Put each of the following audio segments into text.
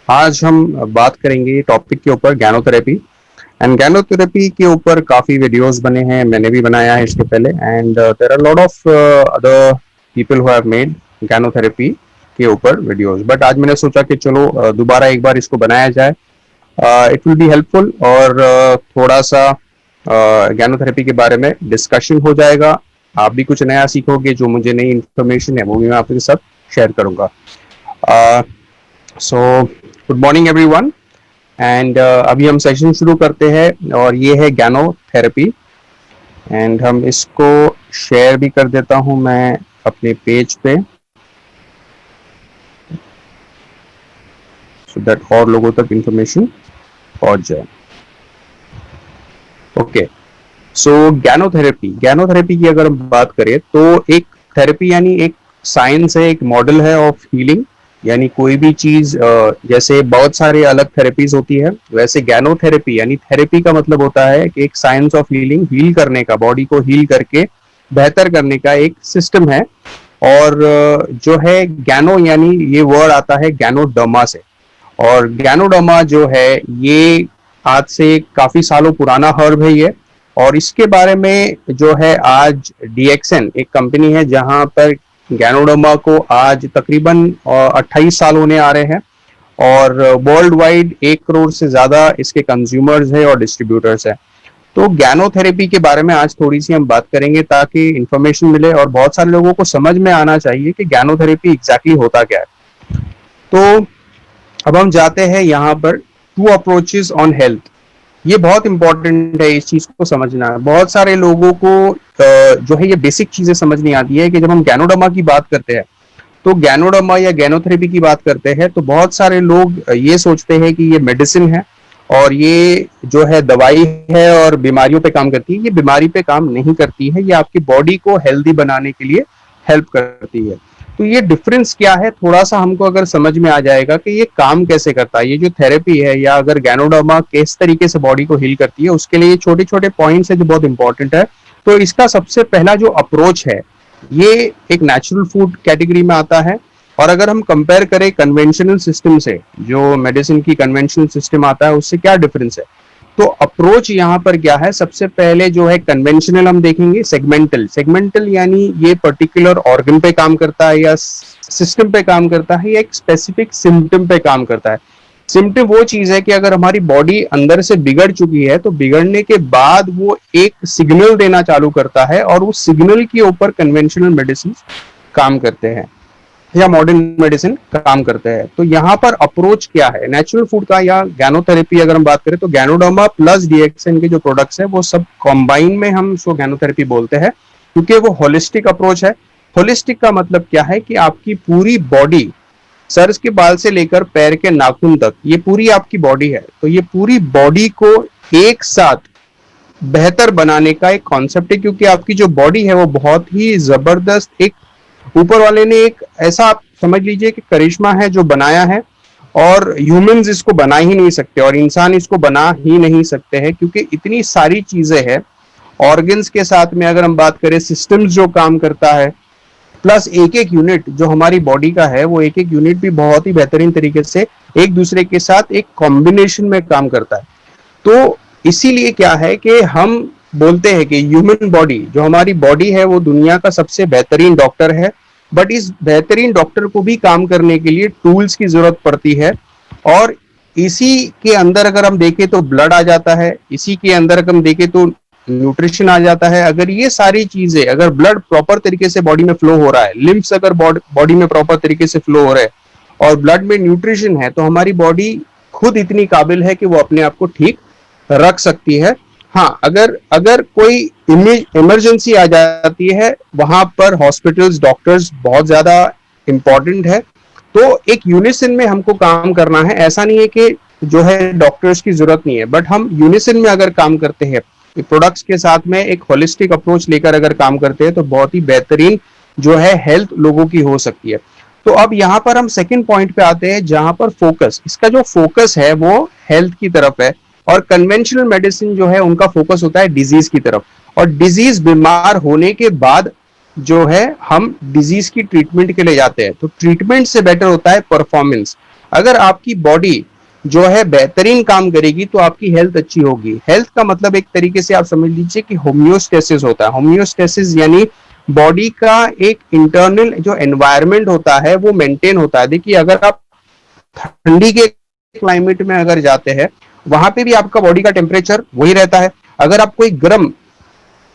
आज हम बात करेंगे टॉपिक के ऊपर गैनोथेरेपी। एंड गैनोथेरेपी के ऊपर काफी वीडियोस बने हैं, मैंने भी बनाया है इसके पहले। And there are lot of other people who have made ganotherapy के ऊपर वीडियोस, बट आज मैंने सोचा कि चलो दोबारा एक बार इसको बनाया जाए। इट विल बी हेल्पफुल और थोड़ा सा गैनोथेरेपी के बारे में डिस्कशन हो जाएगा। आप भी कुछ नया सीखोगे, जो मुझे नई इन्फॉर्मेशन है वो भी मैं आपके साथ शेयर करूंगा। So good morning everyone. And अभी हम सेशन शुरू करते हैं और ये है गैनोथेरेपी। एंड हम इसको शेयर भी कर देता हूं मैं अपने पेज पे, सो दैट और लोगों तक इंफॉर्मेशन पहुंच जाए। ओके, सो गैनोथेरेपी की अगर हम बात करें तो एक थेरेपी यानी एक साइंस है, एक मॉडल है ऑफ हीलिंग। यानी कोई भी चीज, जैसे बहुत सारे अलग थेरेपीज होती है, वैसे गैनोथेरेपी यानी थेरेपी का मतलब होता है कि एक साइंस ऑफ हीलिंग, हील करने का, बॉडी को हील करके बेहतर करने का एक सिस्टम है। और जो है गैनो यानी ये वर्ड आता है गैनोडर्मा से, और गैनोडर्मा जो है ये आज से काफी सालों पुराना हर्ब है ये। और इसके बारे में जो है आज डीएक्सएन एक कंपनी है जहां पर गैनोडर्मा को आज तकरीबन 28 साल होने आ रहे हैं, और वर्ल्ड वाइड 1 करोड़ से ज्यादा इसके कंज्यूमर्स है और डिस्ट्रीब्यूटर्स है। तो गैनोथेरेपी के बारे में आज थोड़ी सी हम बात करेंगे ताकि इंफॉर्मेशन मिले, और बहुत सारे लोगों को समझ में आना चाहिए कि गैनोथेरेपी एग्जैक्टली होता क्या है। तो अब हम जाते हैं यहाँ पर टू अप्रोचेस ऑन हेल्थ। ये बहुत इंपॉर्टेंट है इस चीज को समझना। बहुत सारे लोगों को जो है ये बेसिक चीजें समझ नहीं आती है कि जब हम गैनोडर्मा की बात करते हैं, तो गैनोडर्मा या गैनोथेरेपी की बात करते हैं, तो बहुत सारे लोग ये सोचते हैं कि ये मेडिसिन है और ये जो है दवाई है और बीमारियों पे काम करती है। ये बीमारी पे काम नहीं करती है, ये आपकी बॉडी को हेल्दी बनाने के लिए हेल्प करती है। तो ये डिफरेंस क्या है, थोड़ा सा हमको अगर समझ में आ जाएगा कि ये काम कैसे करता है, ये जो थेरेपी है या अगर गैनोडर्मा किस तरीके से बॉडी को हील करती है, उसके लिए छोटे छोटे पॉइंट्स है जो बहुत इंपॉर्टेंट है। तो इसका सबसे पहला जो अप्रोच है, ये एक नेचुरल फूड कैटेगरी में आता है। और अगर हम कंपेयर करें कन्वेंशनल सिस्टम से, जो मेडिसिन की कन्वेंशनल सिस्टम आता है, उससे क्या डिफरेंस है, तो अप्रोच यहाँ पर क्या है, सबसे पहले जो है कन्वेंशनल हम देखेंगे सेगमेंटल यानी ये पर्टिकुलर ऑर्गन पे काम करता है या सिस्टम पे काम करता है या एक स्पेसिफिक सिम्टम पे काम करता है। सिम्टम वो चीज है कि अगर हमारी बॉडी अंदर से बिगड़ चुकी है, तो बिगड़ने के बाद वो एक सिग्नल देना चालू करता है, और उस सिग्नल के ऊपर कन्वेंशनल मेडिसिन काम करते हैं या मॉडर्न मेडिसिन काम करते हैं। तो यहाँ पर अप्रोच क्या है नेचुरल फूड का या गैनोथेरेपी अगर हम बात करें, तो गैनोडर्मा प्लस डीएक्सएन के जो प्रोडक्ट्स है वो सब कॉम्बाइन में हम उसको गैनोथेरेपी बोलते हैं, क्योंकि वो होलिस्टिक अप्रोच है। होलिस्टिक का मतलब क्या है कि आपकी पूरी बॉडी, सर के बाल से लेकर पैर के नाखून तक, ये पूरी आपकी बॉडी है। तो ये पूरी बॉडी को एक साथ बेहतर बनाने का एक कॉन्सेप्ट है, क्योंकि आपकी जो बॉडी है वो बहुत ही जबरदस्त, एक ऊपर वाले ने एक ऐसा आप समझ लीजिए कि करिश्मा है जो बनाया है, और ह्यूमंस इसको बना ही नहीं सकते और इंसान इसको बना ही नहीं सकते हैं, क्योंकि इतनी सारी चीजें हैं ऑर्गन्स के साथ में। अगर हम बात करें सिस्टम्स जो काम करता है, प्लस एक एक यूनिट जो हमारी बॉडी का है, वो एक एक यूनिट भी बहुत ही बेहतरीन तरीके से एक दूसरे के साथ एक कॉम्बिनेशन में काम करता है। तो इसीलिए क्या है कि हम बोलते हैं कि ह्यूमन बॉडी, जो हमारी बॉडी है, वो दुनिया का सबसे बेहतरीन डॉक्टर है। बट इस बेहतरीन डॉक्टर को भी काम करने के लिए टूल्स की जरूरत पड़ती है, और इसी के अंदर अगर हम देखें तो ब्लड आ जाता है, इसी के अंदर अगर हम देखें तो न्यूट्रिशन आ जाता है। अगर ये सारी चीजें, अगर ब्लड प्रॉपर तरीके से बॉडी में फ्लो हो रहा है, लिम्फ्स अगर बॉडी में प्रॉपर तरीके से फ्लो हो रहे हैं, और ब्लड में न्यूट्रिशन है, तो हमारी बॉडी खुद इतनी काबिल है कि वो अपने आप को ठीक रख सकती है। हाँ, अगर कोई इमरजेंसी आ जाती है, वहां पर हॉस्पिटल्स, डॉक्टर्स बहुत ज्यादा इंपॉर्टेंट है। तो एक यूनिसन में हमको काम करना है। ऐसा नहीं है कि जो है डॉक्टर्स की जरूरत नहीं है, बट हम यूनिसन में अगर काम करते हैं, प्रोडक्ट्स के साथ में एक होलिस्टिक अप्रोच लेकर अगर काम करते हैं, तो बहुत ही बेहतरीन जो है हेल्थ लोगों की हो सकती है। तो अब यहाँ पर हम सेकंड पॉइंट पे आते हैं, जहां पर फोकस, इसका जो फोकस है वो हेल्थ की तरफ है, और कन्वेंशनल मेडिसिन जो है उनका फोकस होता है डिजीज की तरफ। और डिजीज, बीमार होने के बाद जो है हम डिजीज की ट्रीटमेंट के लिए जाते हैं, तो ट्रीटमेंट से बेटर होता है परफॉर्मेंस। अगर आपकी बॉडी जो है बेहतरीन काम करेगी तो आपकी हेल्थ अच्छी होगी। हेल्थ का मतलब एक तरीके से आप समझ लीजिए कि होम्योस्टेसिस होता है। होम्योस्टेसिस यानी बॉडी का एक इंटरनल जो एनवायरनमेंट होता है वो मेंटेन होता है। देखिए अगर आप ठंडी के क्लाइमेट में अगर जाते हैं वहां पे भी आपका बॉडी का टेम्परेचर वही रहता है। अगर आप कोई गर्म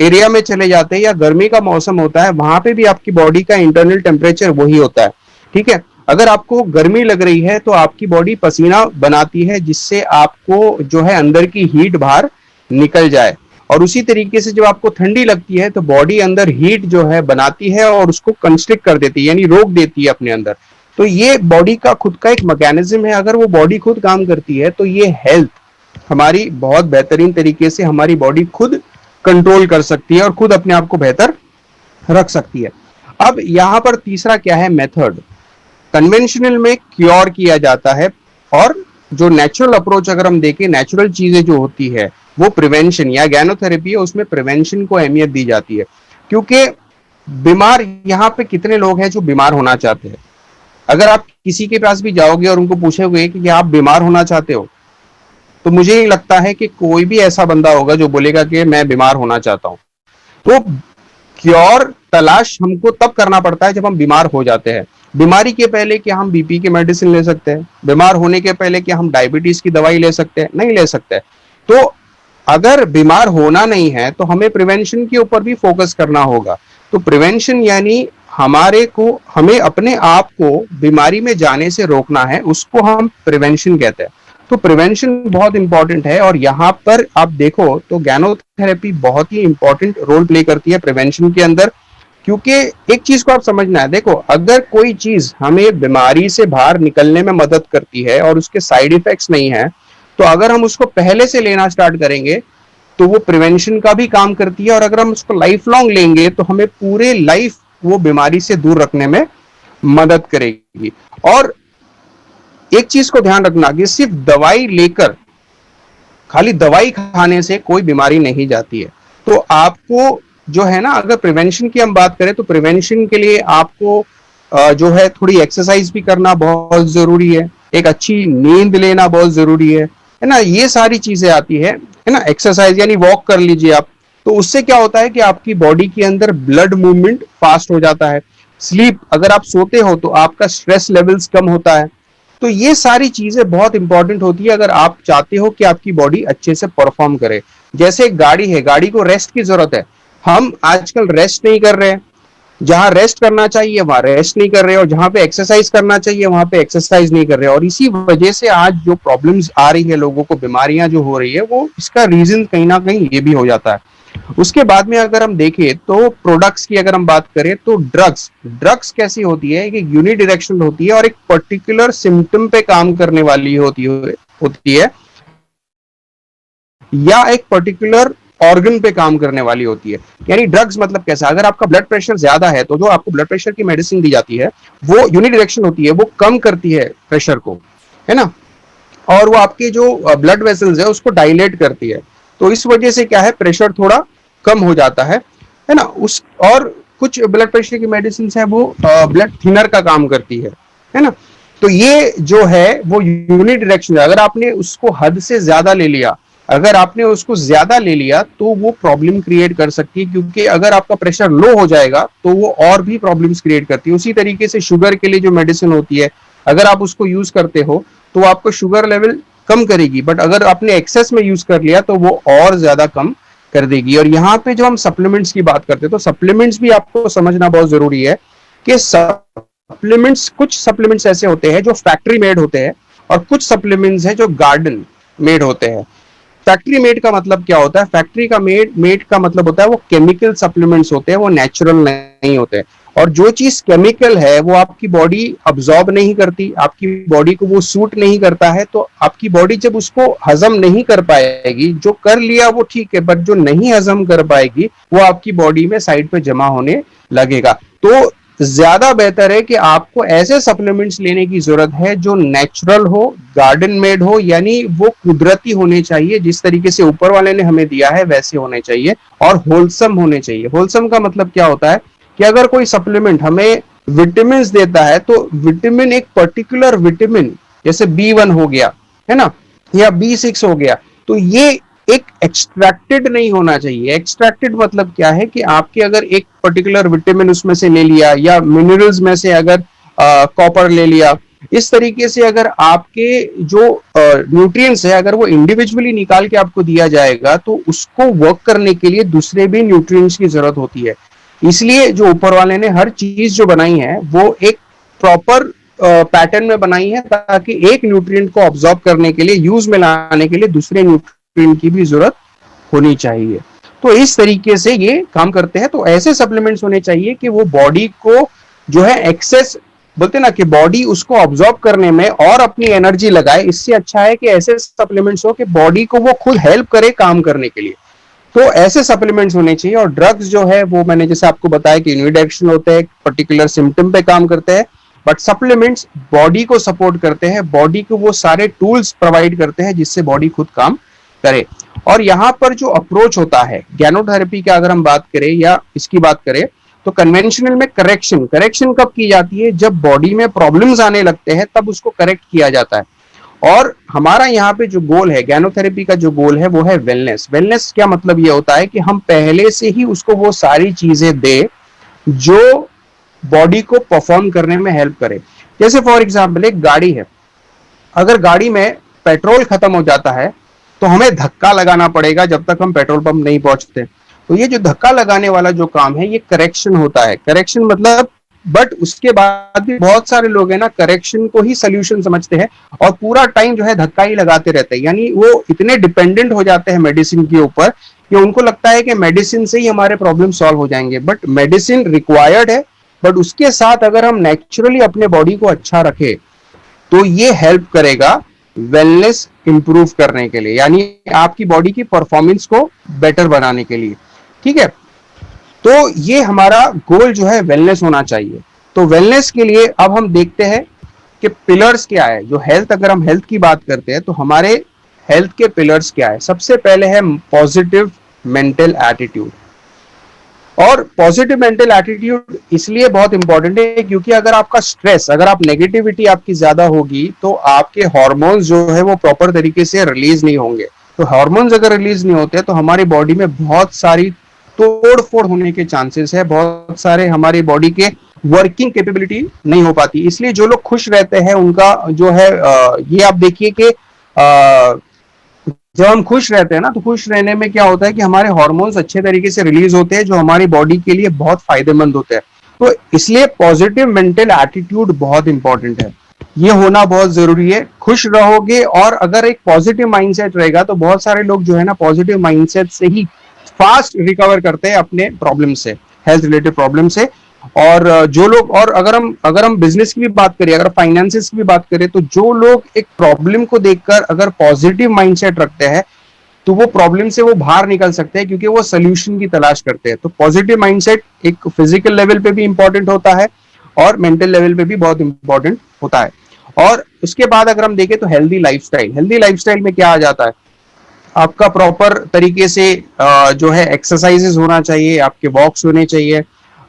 एरिया में चले जाते हैं या गर्मी का मौसम होता है वहां पे भी आपकी बॉडी का इंटरनल टेम्परेचर वही होता है। ठीक है, अगर आपको गर्मी लग रही है तो आपकी बॉडी पसीना बनाती है जिससे आपको जो है अंदर की हीट बाहर निकल जाए। और उसी तरीके से जब आपको ठंडी लगती है तो बॉडी अंदर हीट जो है बनाती है और उसको कंस्ट्रिक्ट कर देती है यानी रोक देती है अपने अंदर। तो ये बॉडी का खुद का एक मैकेनिज्म है। अगर वो बॉडी खुद काम करती है तो ये हेल्थ हमारी बहुत बेहतरीन तरीके से हमारी बॉडी खुद कंट्रोल कर सकती है और खुद अपने आप को बेहतर रख सकती है। अब यहां पर तीसरा क्या है, मेथड। कन्वेंशनल में क्योर किया जाता है और जो नेचुरल अप्रोच अगर हम देखें, नेचुरल चीजें जो होती है वो प्रिवेंशन या गैनोथेरेपी है, उसमें प्रिवेंशन को अहमियत दी जाती है। क्योंकि बीमार यहाँ पे कितने लोग हैं जो बीमार होना चाहते हैं। अगर आप किसी के पास भी जाओगे और उनको पूछोगे कि आप बीमार होना चाहते हो तो मुझे नहीं लगता है कि कोई भी ऐसा बंदा होगा जो बोलेगा कि मैं बीमार होना चाहता हूं। तो क्योर तलाश हमको तब करना पड़ता है जब हम बीमार हो जाते हैं। बीमारी के पहले क्या हम बीपी की मेडिसिन ले सकते हैं? बीमार होने के पहले क्या हम डायबिटीज की दवाई ले सकते हैं? नहीं ले सकते। तो अगर बीमार होना नहीं है तो हमें प्रिवेंशन के ऊपर भी फोकस करना होगा। तो प्रिवेंशन यानी हमें अपने आप को बीमारी में जाने से रोकना है, उसको हम प्रिवेंशन कहते हैं। तो प्रिवेंशन बहुत इंपॉर्टेंट है और यहाँ पर आप देखो तो गैनोथेरेपी बहुत ही इंपॉर्टेंट रोल प्ले करती है प्रिवेंशन के अंदर। क्योंकि एक चीज को आप समझना है, देखो अगर कोई चीज हमें बीमारी से बाहर निकलने में मदद करती है और उसके साइड इफेक्ट्स नहीं है तो अगर हम उसको पहले से लेना स्टार्ट करेंगे तो वो प्रिवेंशन का भी काम करती है। और अगर हम उसको लाइफ लॉन्ग लेंगे तो हमें पूरे लाइफ वो बीमारी से दूर रखने में मदद करेगी। और एक चीज को ध्यान रखना कि सिर्फ दवाई लेकर, खाली दवाई खाने से कोई बीमारी नहीं जाती है। तो आपको जो है ना, अगर प्रिवेंशन की हम बात करें तो प्रिवेंशन के लिए आपको जो है थोड़ी एक्सरसाइज भी करना बहुत जरूरी है, एक अच्छी नींद लेना बहुत जरूरी है ना। ये सारी चीजें आती है ना। एक्सरसाइज यानी वॉक कर लीजिए आप, तो उससे क्या होता है कि आपकी बॉडी के अंदर ब्लड मूवमेंट फास्ट हो जाता है। स्लीप, अगर आप सोते हो तो आपका स्ट्रेस लेवल्स कम होता है। तो ये सारी चीजें बहुत इंपॉर्टेंट होती है अगर आप चाहते हो कि आपकी बॉडी अच्छे से परफॉर्म करे। जैसे एक गाड़ी है, गाड़ी को रेस्ट की जरूरत है, हम आजकल रेस्ट नहीं कर रहे हैं। जहां रेस्ट करना चाहिए वहां रेस्ट नहीं कर रहे और जहां पे एक्सरसाइज करना चाहिए वहां पे एक्सरसाइज नहीं कर रहे। और इसी वजह से आज जो प्रॉब्लम्स आ रही है, लोगों को बीमारियां जो हो रही है, वो इसका रीजन कहीं ना कहीं ये भी हो जाता है। उसके बाद में अगर हम देखें तो प्रोडक्ट्स की अगर हम बात करें तो ड्रग्स कैसी होती है कि यूनिडायरेक्शनल होती है और एक पर्टिकुलर सिम्टम पे काम करने वाली होती है या एक पर्टिकुलर ऑर्गन पे काम करने वाली होती है। यानी ड्रग्स मतलब कैसा, अगर आपका ब्लड प्रेशर ज्यादा है तो जो आपको ब्लड प्रेशर की मेडिसिन दी जाती है वो यूनिडायरेक्शनल होती है, वो कम करती है प्रेशर को, है ना। और वो आपके जो ब्लड वेसल्स है उसको डायलेट करती है। तो इस वजह से क्या है, प्रेशर थोड़ा कम हो जाता है ना। और कुछ ब्लड प्रेशर की मेडिसिन है वो ब्लड थिनर का काम करती है ना। तो ये जो है वो यूनिडायरेक्शनल, अगर आपने उसको हद से ज्यादा ले लिया, अगर आपने उसको ज्यादा ले लिया तो वो प्रॉब्लम क्रिएट कर सकती है। क्योंकि अगर आपका प्रेशर लो हो जाएगा तो वो और भी प्रॉब्लम्स क्रिएट करती है। उसी तरीके से शुगर के लिए जो मेडिसिन होती है, अगर आप उसको यूज करते हो तो आपको शुगर लेवल कम करेगी, बट अगर आपने एक्सेस में यूज कर लिया तो वो और ज्यादा कम कर देगी। और यहाँ पे जो हम सप्लीमेंट्स की बात करते हैं तो सप्लीमेंट्स भी आपको समझना बहुत जरूरी है कि कुछ सप्लीमेंट्स ऐसे होते हैं जो फैक्ट्री मेड होते हैं और कुछ सप्लीमेंट्स हैं जो गार्डन मेड होते हैं। फैक्ट्री मेड का मतलब क्या होता है? फैक्ट्री का मेड का मतलब होता है वो केमिकल सप्लीमेंट्स होते हैं, वो नेचुरल नहीं होते। और जो चीज केमिकल है वो आपकी बॉडी अब्सॉर्ब नहीं करती, आपकी बॉडी को वो सूट नहीं करता है। तो आपकी बॉडी जब उसको हजम नहीं कर पाएगी, जो कर लिया वो ठीक है, बट जो नहीं हजम कर पाएगी वो आपकी बॉडी में साइड पे जमा होने लगेगा। तो ज्यादा बेहतर है कि आपको ऐसे सप्लीमेंट्स लेने की जरूरत है जो नेचुरल हो, गार्डन मेड हो, यानी वो कुदरती होने चाहिए। जिस तरीके से ऊपर वाले ने हमें दिया है वैसे होने चाहिए और होलसम होने चाहिए। होलसम का मतलब क्या होता है कि अगर कोई सप्लीमेंट हमें विटामिन देता है तो विटामिन, एक पर्टिकुलर विटामिन जैसे B1 हो गया, है ना, या B6 हो गया, तो ये एक एक्सट्रैक्टेड नहीं होना चाहिए। एक्सट्रैक्टेड मतलब क्या है कि आपके अगर एक पर्टिकुलर विटामिन उसमें से ले लिया या मिनरल्स में से अगर कॉपर ले लिया, इस तरीके से अगर आपके जो न्यूट्रिएंट्स है अगर वो इंडिविजुअली निकाल के आपको दिया जाएगा तो उसको वर्क करने के लिए दूसरे भी न्यूट्रिएंट्स की जरूरत होती है। इसलिए जो ऊपर वाले ने हर चीज जो बनाई है वो एक प्रॉपर पैटर्न में बनाई है ताकि एक न्यूट्रिएंट को ऑब्जॉर्ब करने के लिए, यूज में लाने के लिए दूसरे न्यूट्रिएंट की भी जरूरत होनी चाहिए। तो इस तरीके से ये काम करते हैं। तो ऐसे सप्लीमेंट्स होने चाहिए कि वो बॉडी को जो है एक्सेस, बोलते ना कि बॉडी उसको ऑब्जॉर्ब करने में और अपनी एनर्जी लगाए। इससे अच्छा है कि ऐसे सप्लीमेंट्स हो कि बॉडी को वो खुद हेल्प करे काम करने के लिए। तो ऐसे सप्लीमेंट्स होने चाहिए। और ड्रग्स जो है वो मैंने जैसे आपको बताया कि यूनिडायरेक्शनल होते हैं, पर्टिकुलर सिम्टम पे काम करते हैं, बट सप्लीमेंट्स बॉडी को सपोर्ट करते हैं, बॉडी को वो सारे टूल्स प्रोवाइड करते हैं जिससे बॉडी खुद काम करे। और यहाँ पर जो अप्रोच होता है गैनोथेरेपी का अगर हम बात करें या इसकी बात करें तो कन्वेंशनल में करेक्शन कब की जाती है, जब बॉडी में प्रॉब्लम्स आने लगते हैं तब उसको करेक्ट किया जाता है। और हमारा यहाँ पे जो गोल है गैनोथेरेपी का, जो गोल है वो है वेलनेस। वेलनेस क्या मतलब ये होता है कि हम पहले से ही उसको वो सारी चीजें दे जो बॉडी को परफॉर्म करने में हेल्प करे। जैसे फॉर एग्जाम्पल एक गाड़ी है, अगर गाड़ी में पेट्रोल खत्म हो जाता है तो हमें धक्का लगाना पड़ेगा जब तक हम पेट्रोल पंप नहीं पहुंचते। तो ये जो धक्का लगाने वाला जो काम है ये करेक्शन होता है। करेक्शन मतलब, बट उसके बाद भी बहुत सारे लोग हैं ना करेक्शन को ही सोल्यूशन समझते हैं और पूरा टाइम जो है धक्का ही लगाते रहते हैं। यानी वो इतने डिपेंडेंट हो जाते हैं मेडिसिन के ऊपर कि उनको लगता है कि मेडिसिन से ही हमारे प्रॉब्लम सॉल्व हो जाएंगे। बट मेडिसिन रिक्वायर्ड है, बट उसके साथ अगर हम नेचुरली अपने बॉडी को अच्छा रखें तो ये हेल्प करेगा वेलनेस इंप्रूव करने के लिए, यानी आपकी बॉडी की परफॉर्मेंस को बेटर बनाने के लिए। ठीक है, तो ये हमारा गोल जो है वेलनेस होना चाहिए। तो वेलनेस के लिए अब हम देखते हैं कि पिलर्स क्या है जो हेल्थ, अगर हम हेल्थ की बात करते हैं तो हमारे हेल्थ के पिलर्स क्या है। सबसे पहले है पॉजिटिव मेंटल एटीट्यूड। और पॉजिटिव मेंटल एटीट्यूड इसलिए बहुत इंपॉर्टेंट है क्योंकि अगर आपका स्ट्रेस, अगर आप नेगेटिविटी आपकी ज्यादा होगी तो आपके हार्मोन्स जो है वो प्रॉपर तरीके से रिलीज नहीं होंगे। तो हार्मोन्स अगर रिलीज नहीं होते तो हमारी बॉडी में बहुत सारी तोड़ फोड़ होने के चांसेस है, बहुत सारे हमारी बॉडी के वर्किंग कैपेबिलिटी नहीं हो पाती। इसलिए जो लोग खुश रहते हैं उनका जो है ये आप देखिए कि जब हम खुश रहते हैं ना तो खुश रहने में क्या होता है कि हमारे हार्मोन्स अच्छे तरीके से रिलीज होते हैं जो हमारी बॉडी के लिए बहुत फायदेमंद होते हैं। तो इसलिए पॉजिटिव मेंटल एटीट्यूड बहुत इंपॉर्टेंट है, ये होना बहुत जरूरी है। खुश रहोगे और अगर एक पॉजिटिव माइंडसेट रहेगा तो बहुत सारे लोग जो है ना पॉजिटिव माइंडसेट से ही फास्ट रिकवर करते हैं अपने प्रॉब्लम से, हेल्थ रिलेटेड प्रॉब्लम से। और जो लोग, और अगर हम बिजनेस की भी बात करें, अगर फाइनेंसिस की भी बात करें, तो जो लोग एक प्रॉब्लम को देखकर अगर पॉजिटिव माइंडसेट रखते हैं तो वो प्रॉब्लम से वो बाहर निकल सकते हैं क्योंकि वो सोल्यूशन की तलाश करते हैं। तो पॉजिटिव माइंडसेट एक फिजिकल लेवल पे भी इंपॉर्टेंट होता है और मेंटल लेवल पे भी बहुत इंपॉर्टेंट होता है। और उसके बाद अगर हम देखें तो हेल्दी लाइफस्टाइल। हेल्दी लाइफस्टाइल में क्या आ जाता है, आपका प्रॉपर तरीके से जो है एक्सरसाइजेस होना चाहिए, आपके वॉक्स होने चाहिए,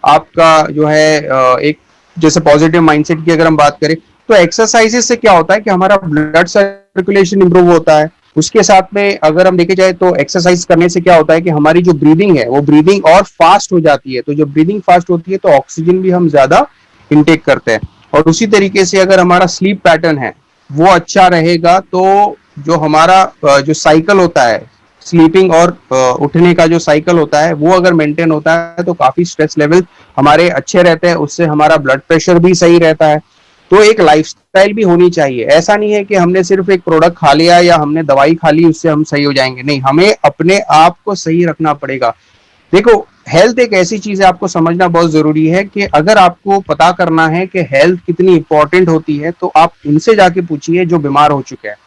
आपका जो है एक जैसे पॉजिटिव माइंडसेट की अगर हम बात करें तो एक्सरसाइजेस से क्या होता है कि हमारा ब्लड सर्कुलेशन इंप्रूव होता है। उसके साथ में अगर हम देखे जाए तो एक्सरसाइज करने से क्या होता है कि हमारी जो ब्रीदिंग है वो ब्रीदिंग और फास्ट हो जाती है। तो जब ब्रीदिंग फास्ट होती है तो ऑक्सीजन भी हम ज्यादा इनटेक करते हैं। और उसी तरीके से अगर हमारा स्लीप पैटर्न है वो अच्छा रहेगा तो जो हमारा जो साइकिल होता है स्लीपिंग और उठने का जो साइकिल होता है वो अगर मेंटेन होता है तो काफी स्ट्रेस लेवल हमारे अच्छे रहते हैं, उससे हमारा ब्लड प्रेशर भी सही रहता है। तो एक लाइफस्टाइल भी होनी चाहिए। ऐसा नहीं है कि हमने सिर्फ एक प्रोडक्ट खा लिया या हमने दवाई खा ली उससे हम सही हो जाएंगे, नहीं, हमें अपने आप को सही रखना पड़ेगा। देखो हेल्थ एक ऐसी चीज है, आपको समझना बहुत जरूरी है कि अगर आपको पता करना है कि हेल्थ कितनी इंपॉर्टेंट होती है तो आप उनसे जाके पूछिए जो बीमार हो चुके हैं।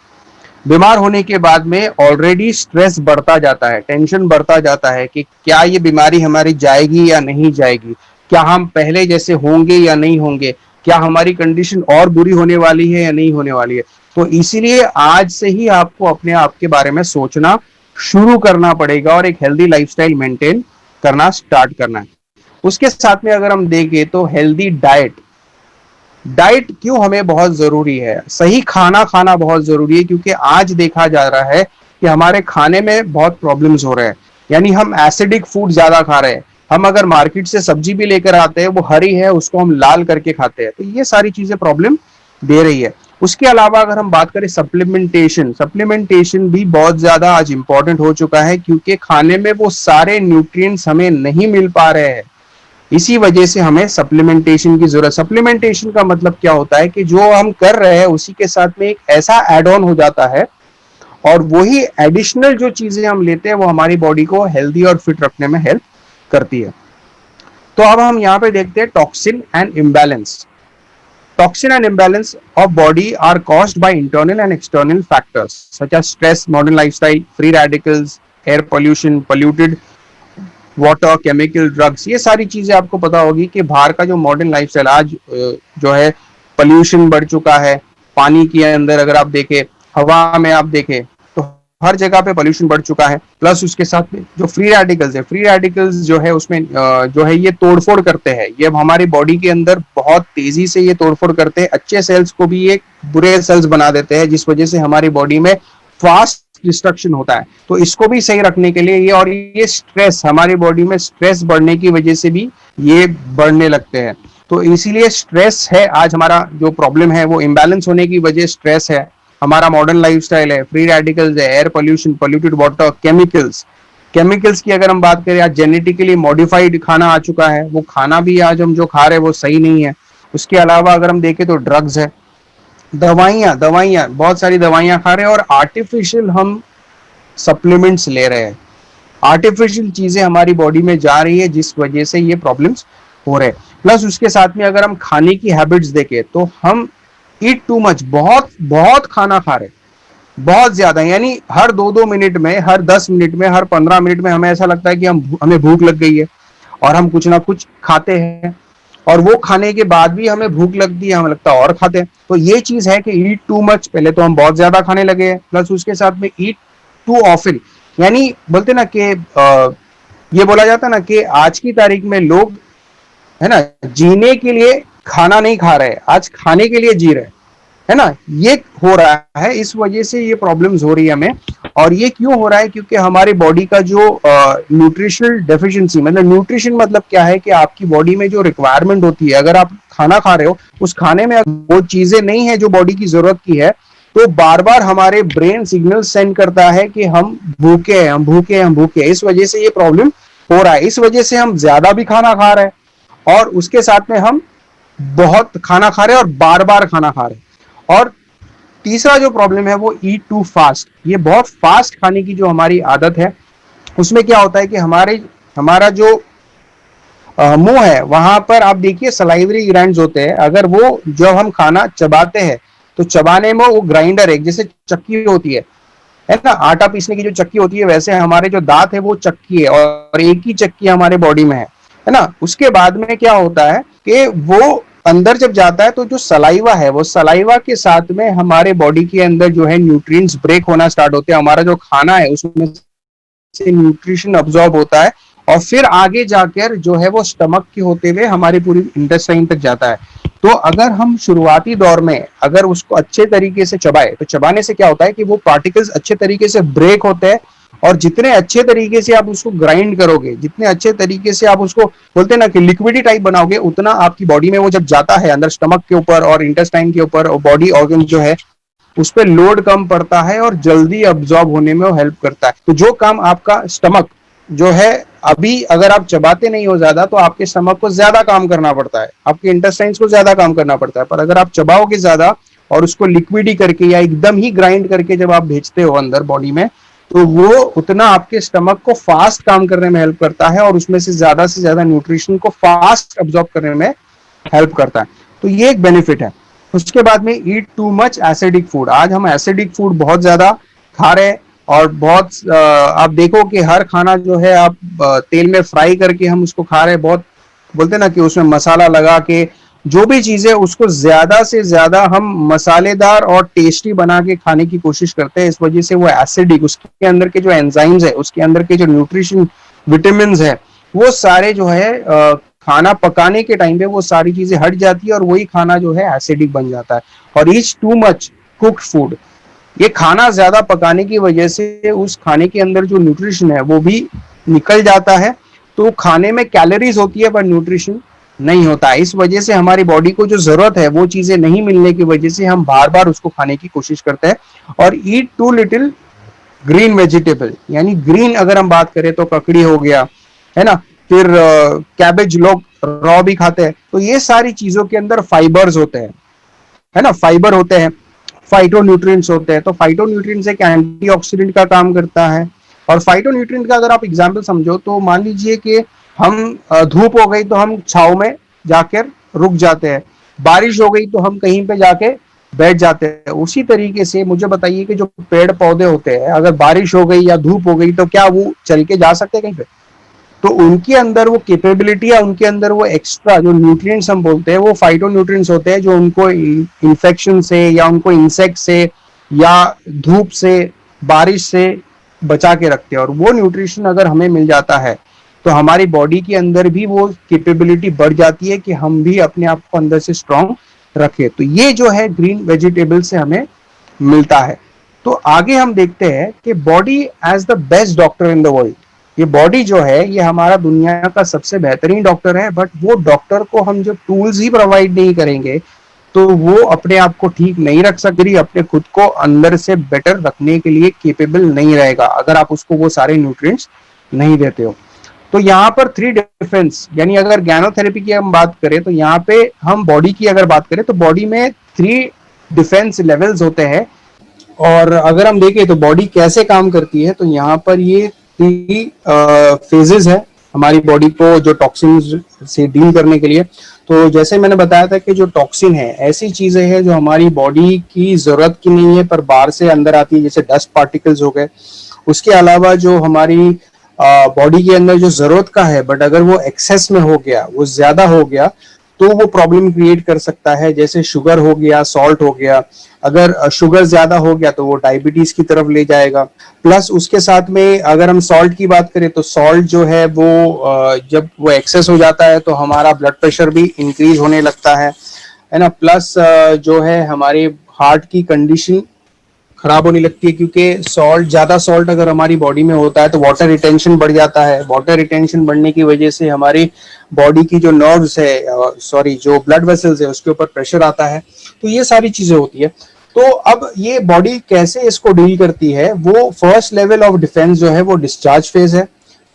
बीमार होने के बाद में ऑलरेडी स्ट्रेस बढ़ता जाता है, टेंशन बढ़ता जाता है कि क्या ये बीमारी हमारी जाएगी या नहीं जाएगी, क्या हम पहले जैसे होंगे या नहीं होंगे, क्या हमारी कंडीशन और बुरी होने वाली है या नहीं होने वाली है। तो इसीलिए आज से ही आपको अपने आप के बारे में सोचना शुरू करना पड़ेगा और एक हेल्दी लाइफस्टाइल मेंटेन करना स्टार्ट करना है। उसके साथ में अगर हम देखें तो हेल्दी डाइट, डाइट क्यों हमें बहुत जरूरी है, सही खाना खाना बहुत जरूरी है, क्योंकि आज देखा जा रहा है कि हमारे खाने में बहुत प्रॉब्लम्स हो रहे हैं। यानी हम एसिडिक फूड ज्यादा खा रहे हैं। हम अगर मार्केट से सब्जी भी लेकर आते हैं, वो हरी है, उसको हम लाल करके खाते हैं, तो ये सारी चीजें प्रॉब्लम दे रही है। उसके अलावा अगर हम बात करें सप्लीमेंटेशन, सप्लीमेंटेशन भी बहुत ज्यादा आज इंपॉर्टेंट हो चुका है, क्योंकि खाने में वो सारे न्यूट्रिएंट्स हमें नहीं मिल पा रहे हैं। इसी वजह से हमें सप्लीमेंटेशन की जरूरत। सप्लीमेंटेशन का मतलब क्या होता है कि जो हम कर रहे हैं उसी के साथ में एक ऐसा एड ऑन हो जाता है, और वही एडिशनल जो चीजें हम लेते हैं वो हमारी बॉडी को हेल्दी और फिट रखने में हेल्प करती है। तो अब हम यहाँ पे देखते हैं toxin and imbalance. Toxin and imbalance of body are caused by internal and external factors such as stress, modern lifestyle, free radicals, air pollution, polluted water, chemical, drugs. ये सारी चीजें आपको पता होगी कि बाहर का जो मॉडर्न लाइफस्टाइल आज जो है, पोल्यूशन बढ़ चुका है। पानी के अंदर अगर आप देखें, हवा में आप देखें, तो हर जगह पे पोल्यूशन बढ़ चुका है। प्लस उसके साथ में जो फ्री रेडिकल्स है, फ्री रेडिकल्स जो है उसमें जो है ये तोड़फोड़ करते हैं। ये हमारी बॉडी के अंदर बहुत तेजी से ये तोड़फोड़ करते हैं, अच्छे सेल्स को भी ये बुरे सेल्स बना देते हैं, जिस वजह से हमारी बॉडी में फास्ट डिस्ट्रक्शन होता है। तो इसको भी सही रखने के लिए ये, और ये स्ट्रेस, हमारी बॉडी में स्ट्रेस बढ़ने की वजह से भी ये बढ़ने लगते हैं। तो इसीलिए स्ट्रेस है आज हमारा जो प्रॉब्लम है, वो इम्बैलेंस होने की वजह स्ट्रेस है। हमारा मॉडर्न लाइफस्टाइल है, फ्री रेडिकल्स है, air pollution, polluted water, chemicals. Chemicals की अगर हम बात करें, आज जेनेटिकली मॉडिफाइड खाना आ चुका है, वो खाना भी आज हम जो खा रहे हैं वो सही नहीं है। उसके अलावा अगर हम देखें तो ड्रग्स है, दवाइयाँ बहुत सारी दवाइयाँ खा रहे हैं, और आर्टिफिशियल हम सप्लीमेंट्स ले रहे हैं। आर्टिफिशियल चीजें हमारी बॉडी में जा रही है, जिस वजह से ये प्रॉब्लम्स हो रहे हैं। प्लस उसके साथ में अगर हम खाने की हैबिट्स देखें, तो हम ईट टू मच, बहुत बहुत खाना खा रहे, बहुत ज्यादा। यानी हर 2-2 मिनट में, हर 10 मिनट में, हर 15 मिनट में हमें ऐसा लगता है कि हमें भूख लग गई है, और हम कुछ ना कुछ खाते हैं, और वो खाने के बाद भी हमें भूख लगती है, हमें लगता है और खाते हैं। तो ये चीज है कि ईट टू मच, पहले तो हम बहुत ज्यादा खाने लगे हैं, प्लस उसके साथ में ईट टू ऑफन। यानी बोलते ना कि ये बोला जाता ना कि आज की तारीख में लोग, है ना, जीने के लिए खाना नहीं खा रहे, आज खाने के लिए जी रहे, है ना। ये हो रहा है, इस वजह से ये प्रॉब्लम्स हो रही है हमें। और ये क्यों हो रहा है? क्योंकि हमारी बॉडी का जो न्यूट्रिशनल डेफिशिएंसी, मतलब न्यूट्रिशन मतलब क्या है कि आपकी बॉडी में जो रिक्वायरमेंट होती है, अगर आप खाना खा रहे हो, उस खाने में वो चीजें नहीं है जो बॉडी की जरूरत की है, तो बार बार हमारे ब्रेन सिग्नल सेंड करता है कि हम भूखे हैं, हम भूखे हैं, हम भूखे हैं। इस वजह से ये प्रॉब्लम हो रहा है। इस वजह से हम ज्यादा भी खाना खा रहे हैं, और उसके साथ में हम बहुत खाना खा रहे हैं और बार बार खाना खा रहे हैं। और तीसरा जो प्रॉब्लम है वो ईट टू फास्ट। ये बहुत फास्ट खाने की जो हमारी आदत है, उसमें क्या होता है कि हमारा जो मुंह है, वहां पर आप देखिए सलाइवरी ग्लैंड्स होते हैं। अगर वो जब हम खाना चबाते हैं, तो चबाने में वो ग्राइंडर है, जैसे चक्की होती है ना, आटा पीसने की जो चक्की होती है, वैसे हमारे जो दांत है वो चक्की है, और एक ही चक्की हमारे बॉडी में है ना। उसके बाद में क्या होता है कि वो अंदर जब जाता है, तो जो सलाइवा है, वो सलाइवा के साथ में हमारे बॉडी के अंदर जो है न्यूट्रिएंट्स ब्रेक होना स्टार्ट होते हैं। हमारा जो खाना है उसमें से न्यूट्रिशन अब्सॉर्ब होता है, और फिर आगे जाकर जो है वो स्टमक के होते हुए हमारी पूरी इंटेस्टाइन तक जाता है। तो अगर हम शुरुआती दौर में अगर उसको अच्छे तरीके से चबाए, तो चबाने से क्या होता है कि वो पार्टिकल्स अच्छे तरीके से ब्रेक होते हैं, और जितने अच्छे तरीके से आप उसको ग्राइंड करोगे, जितने अच्छे तरीके से आप उसको बोलते हैं ना कि लिक्विडी टाइप बनाओगे, उतना आपकी बॉडी में वो जब जाता है अंदर स्टमक के ऊपर और इंटेस्टाइन के ऊपर, और बॉडी ऑर्गन जो है उस पर लोड कम पड़ता है, और जल्दी अब्सॉर्ब होने में वो हेल्प करता है। तो जो काम आपका स्टमक जो है, अभी अगर आप चबाते नहीं हो ज्यादा, तो आपके स्टमक को ज्यादा काम करना पड़ता है, आपके इंटेस्टाइन्स को ज्यादा काम करना पड़ता है। पर अगर आप चबाओगे ज्यादा और उसको लिक्विडी करके या एकदम ही ग्राइंड करके जब आप भेजते हो अंदर बॉडी में, तो वो उतना आपके स्टमक को फास्ट काम करने में हेल्प करता है, और उसमें से ज्यादा न्यूट्रिशन को फास्ट अब्सॉर्ब करने में हेल्प करता है। तो ये एक बेनिफिट है। उसके बाद में ईट टू मच एसिडिक फूड। आज हम एसिडिक फूड बहुत ज्यादा खा रहे हैं, और बहुत आप देखो कि हर खाना जो है आप तेल में फ्राई करके हम उसको खा रहे हैं। बहुत बोलते हैं ना कि उसमें मसाला लगा के जो भी चीजें, उसको ज्यादा से ज्यादा हम मसालेदार और टेस्टी बना के खाने की कोशिश करते हैं। इस वजह से वो एसिडिक, उसके अंदर के जो एंजाइम्स है, उसके अंदर के जो न्यूट्रिशन विटामिन्स है, वो सारे जो है खाना पकाने के टाइम पे वो सारी चीजें हट जाती है और वही खाना जो है एसिडिक बन जाता है। और each too much cooked food, ये खाना ज्यादा पकाने की वजह से उस खाने के अंदर जो न्यूट्रिशन है वो भी निकल जाता है। तो खाने में कैलोरीज होती है पर न्यूट्रिशन नहीं होता है। इस वजह से हमारी बॉडी को जो जरूरत है वो चीजें नहीं मिलने की वजह से हम बार बार उसको खाने की कोशिश करते हैं। और ईट टू लिटिल ग्रीन वेजिटेबल, यानी ग्रीन अगर हम बात करें तो ककड़ी हो गया, है ना, फिर कैबेज लोग रॉ भी खाते हैं। तो ये सारी चीजों के अंदर फाइबर्स होते हैं, है ना, फाइबर होते हैं, फाइटोन्यूट्रिएंट्स होते हैं। तो फाइटोन्यूट्रिएंट्स एक एंटीऑक्सीडेंट का काम करता है। और फाइटोन्यूट्रिएंट का अगर आप एग्जांपल समझो तो मान लीजिए कि हम धूप हो गई तो हम छाव में जाकर रुक जाते हैं, बारिश हो गई तो हम कहीं पे जाके बैठ जाते हैं। उसी तरीके से मुझे बताइए कि जो पेड़ पौधे होते हैं, अगर बारिश हो गई या धूप हो गई तो क्या वो चल के जा सकते हैं कहीं पे? तो उनके अंदर वो कैपेबिलिटी या उनके अंदर वो एक्स्ट्रा जो न्यूट्रिएंट्स हम बोलते हैं वो फाइटो न्यूट्रिएंट्स होते हैं, जो उनको इन्फेक्शन से या उनको इंसेक्ट से या धूप से बारिश से बचा के रखते हैं। और वो न्यूट्रिशन अगर हमें मिल जाता है तो हमारी बॉडी के अंदर भी वो कैपेबिलिटी बढ़ जाती है कि हम भी अपने आप को अंदर से स्ट्रांग रखे। तो ये जो है ग्रीन वेजिटेबल से हमें मिलता है। तो आगे हम देखते हैं कि body as the best doctor in the world, ये बॉडी जो है ये हमारा दुनिया का सबसे बेहतरीन डॉक्टर है। बट वो डॉक्टर को हम जब टूल्स ही प्रोवाइड नहीं करेंगे तो वो अपने आप को ठीक नहीं रख सकती, अपने खुद को अंदर से बेटर रखने के लिए केपेबल नहीं रहेगा अगर आप उसको वो सारे न्यूट्रिएंट्स नहीं देते हो। तो यहाँ पर 3 डिफेंस, यानी अगर गैनोथेरेपी की हम बात करें तो यहाँ पे हम बॉडी की अगर बात करें तो बॉडी में 3 डिफेंस लेवल्स होते हैं। और अगर हम देखें तो बॉडी कैसे काम करती है तो यहाँ पर ये 3 फेजेस है हमारी बॉडी को जो टॉक्सिन से डील करने के लिए। तो जैसे मैंने बताया था कि जो टॉक्सिन है ऐसी चीजें हैं जो हमारी बॉडी की जरूरत की नहीं है पर बाहर से अंदर आती है, जैसे डस्ट पार्टिकल्स हो गए। उसके अलावा जो हमारी बॉडी के अंदर जो जरूरत का है बट अगर वो एक्सेस में हो गया, वो ज्यादा हो गया तो वो प्रॉब्लम क्रिएट कर सकता है, जैसे शुगर हो गया, सॉल्ट हो गया। अगर शुगर ज्यादा हो गया तो वो डायबिटीज की तरफ ले जाएगा। प्लस उसके साथ में अगर हम सॉल्ट की बात करें तो सॉल्ट जो है वो जब वो एक्सेस हो जाता है तो हमारा ब्लड प्रेशर भी इंक्रीज होने लगता है ना। प्लस जो है हमारे हार्ट की कंडीशन खराब होने लगती है, क्योंकि सॉल्ट, ज्यादा सॉल्ट अगर हमारी बॉडी में होता है तो वाटर रिटेंशन बढ़ जाता है। वाटर रिटेंशन बढ़ने की वजह से हमारी बॉडी की जो नर्व्स है, जो ब्लड वेसल्स है उसके ऊपर प्रेशर आता है। तो ये सारी चीजें होती है। तो अब ये बॉडी कैसे इसको डील करती है, वो फर्स्ट लेवल ऑफ डिफेंस जो है वो डिस्चार्ज फेज है,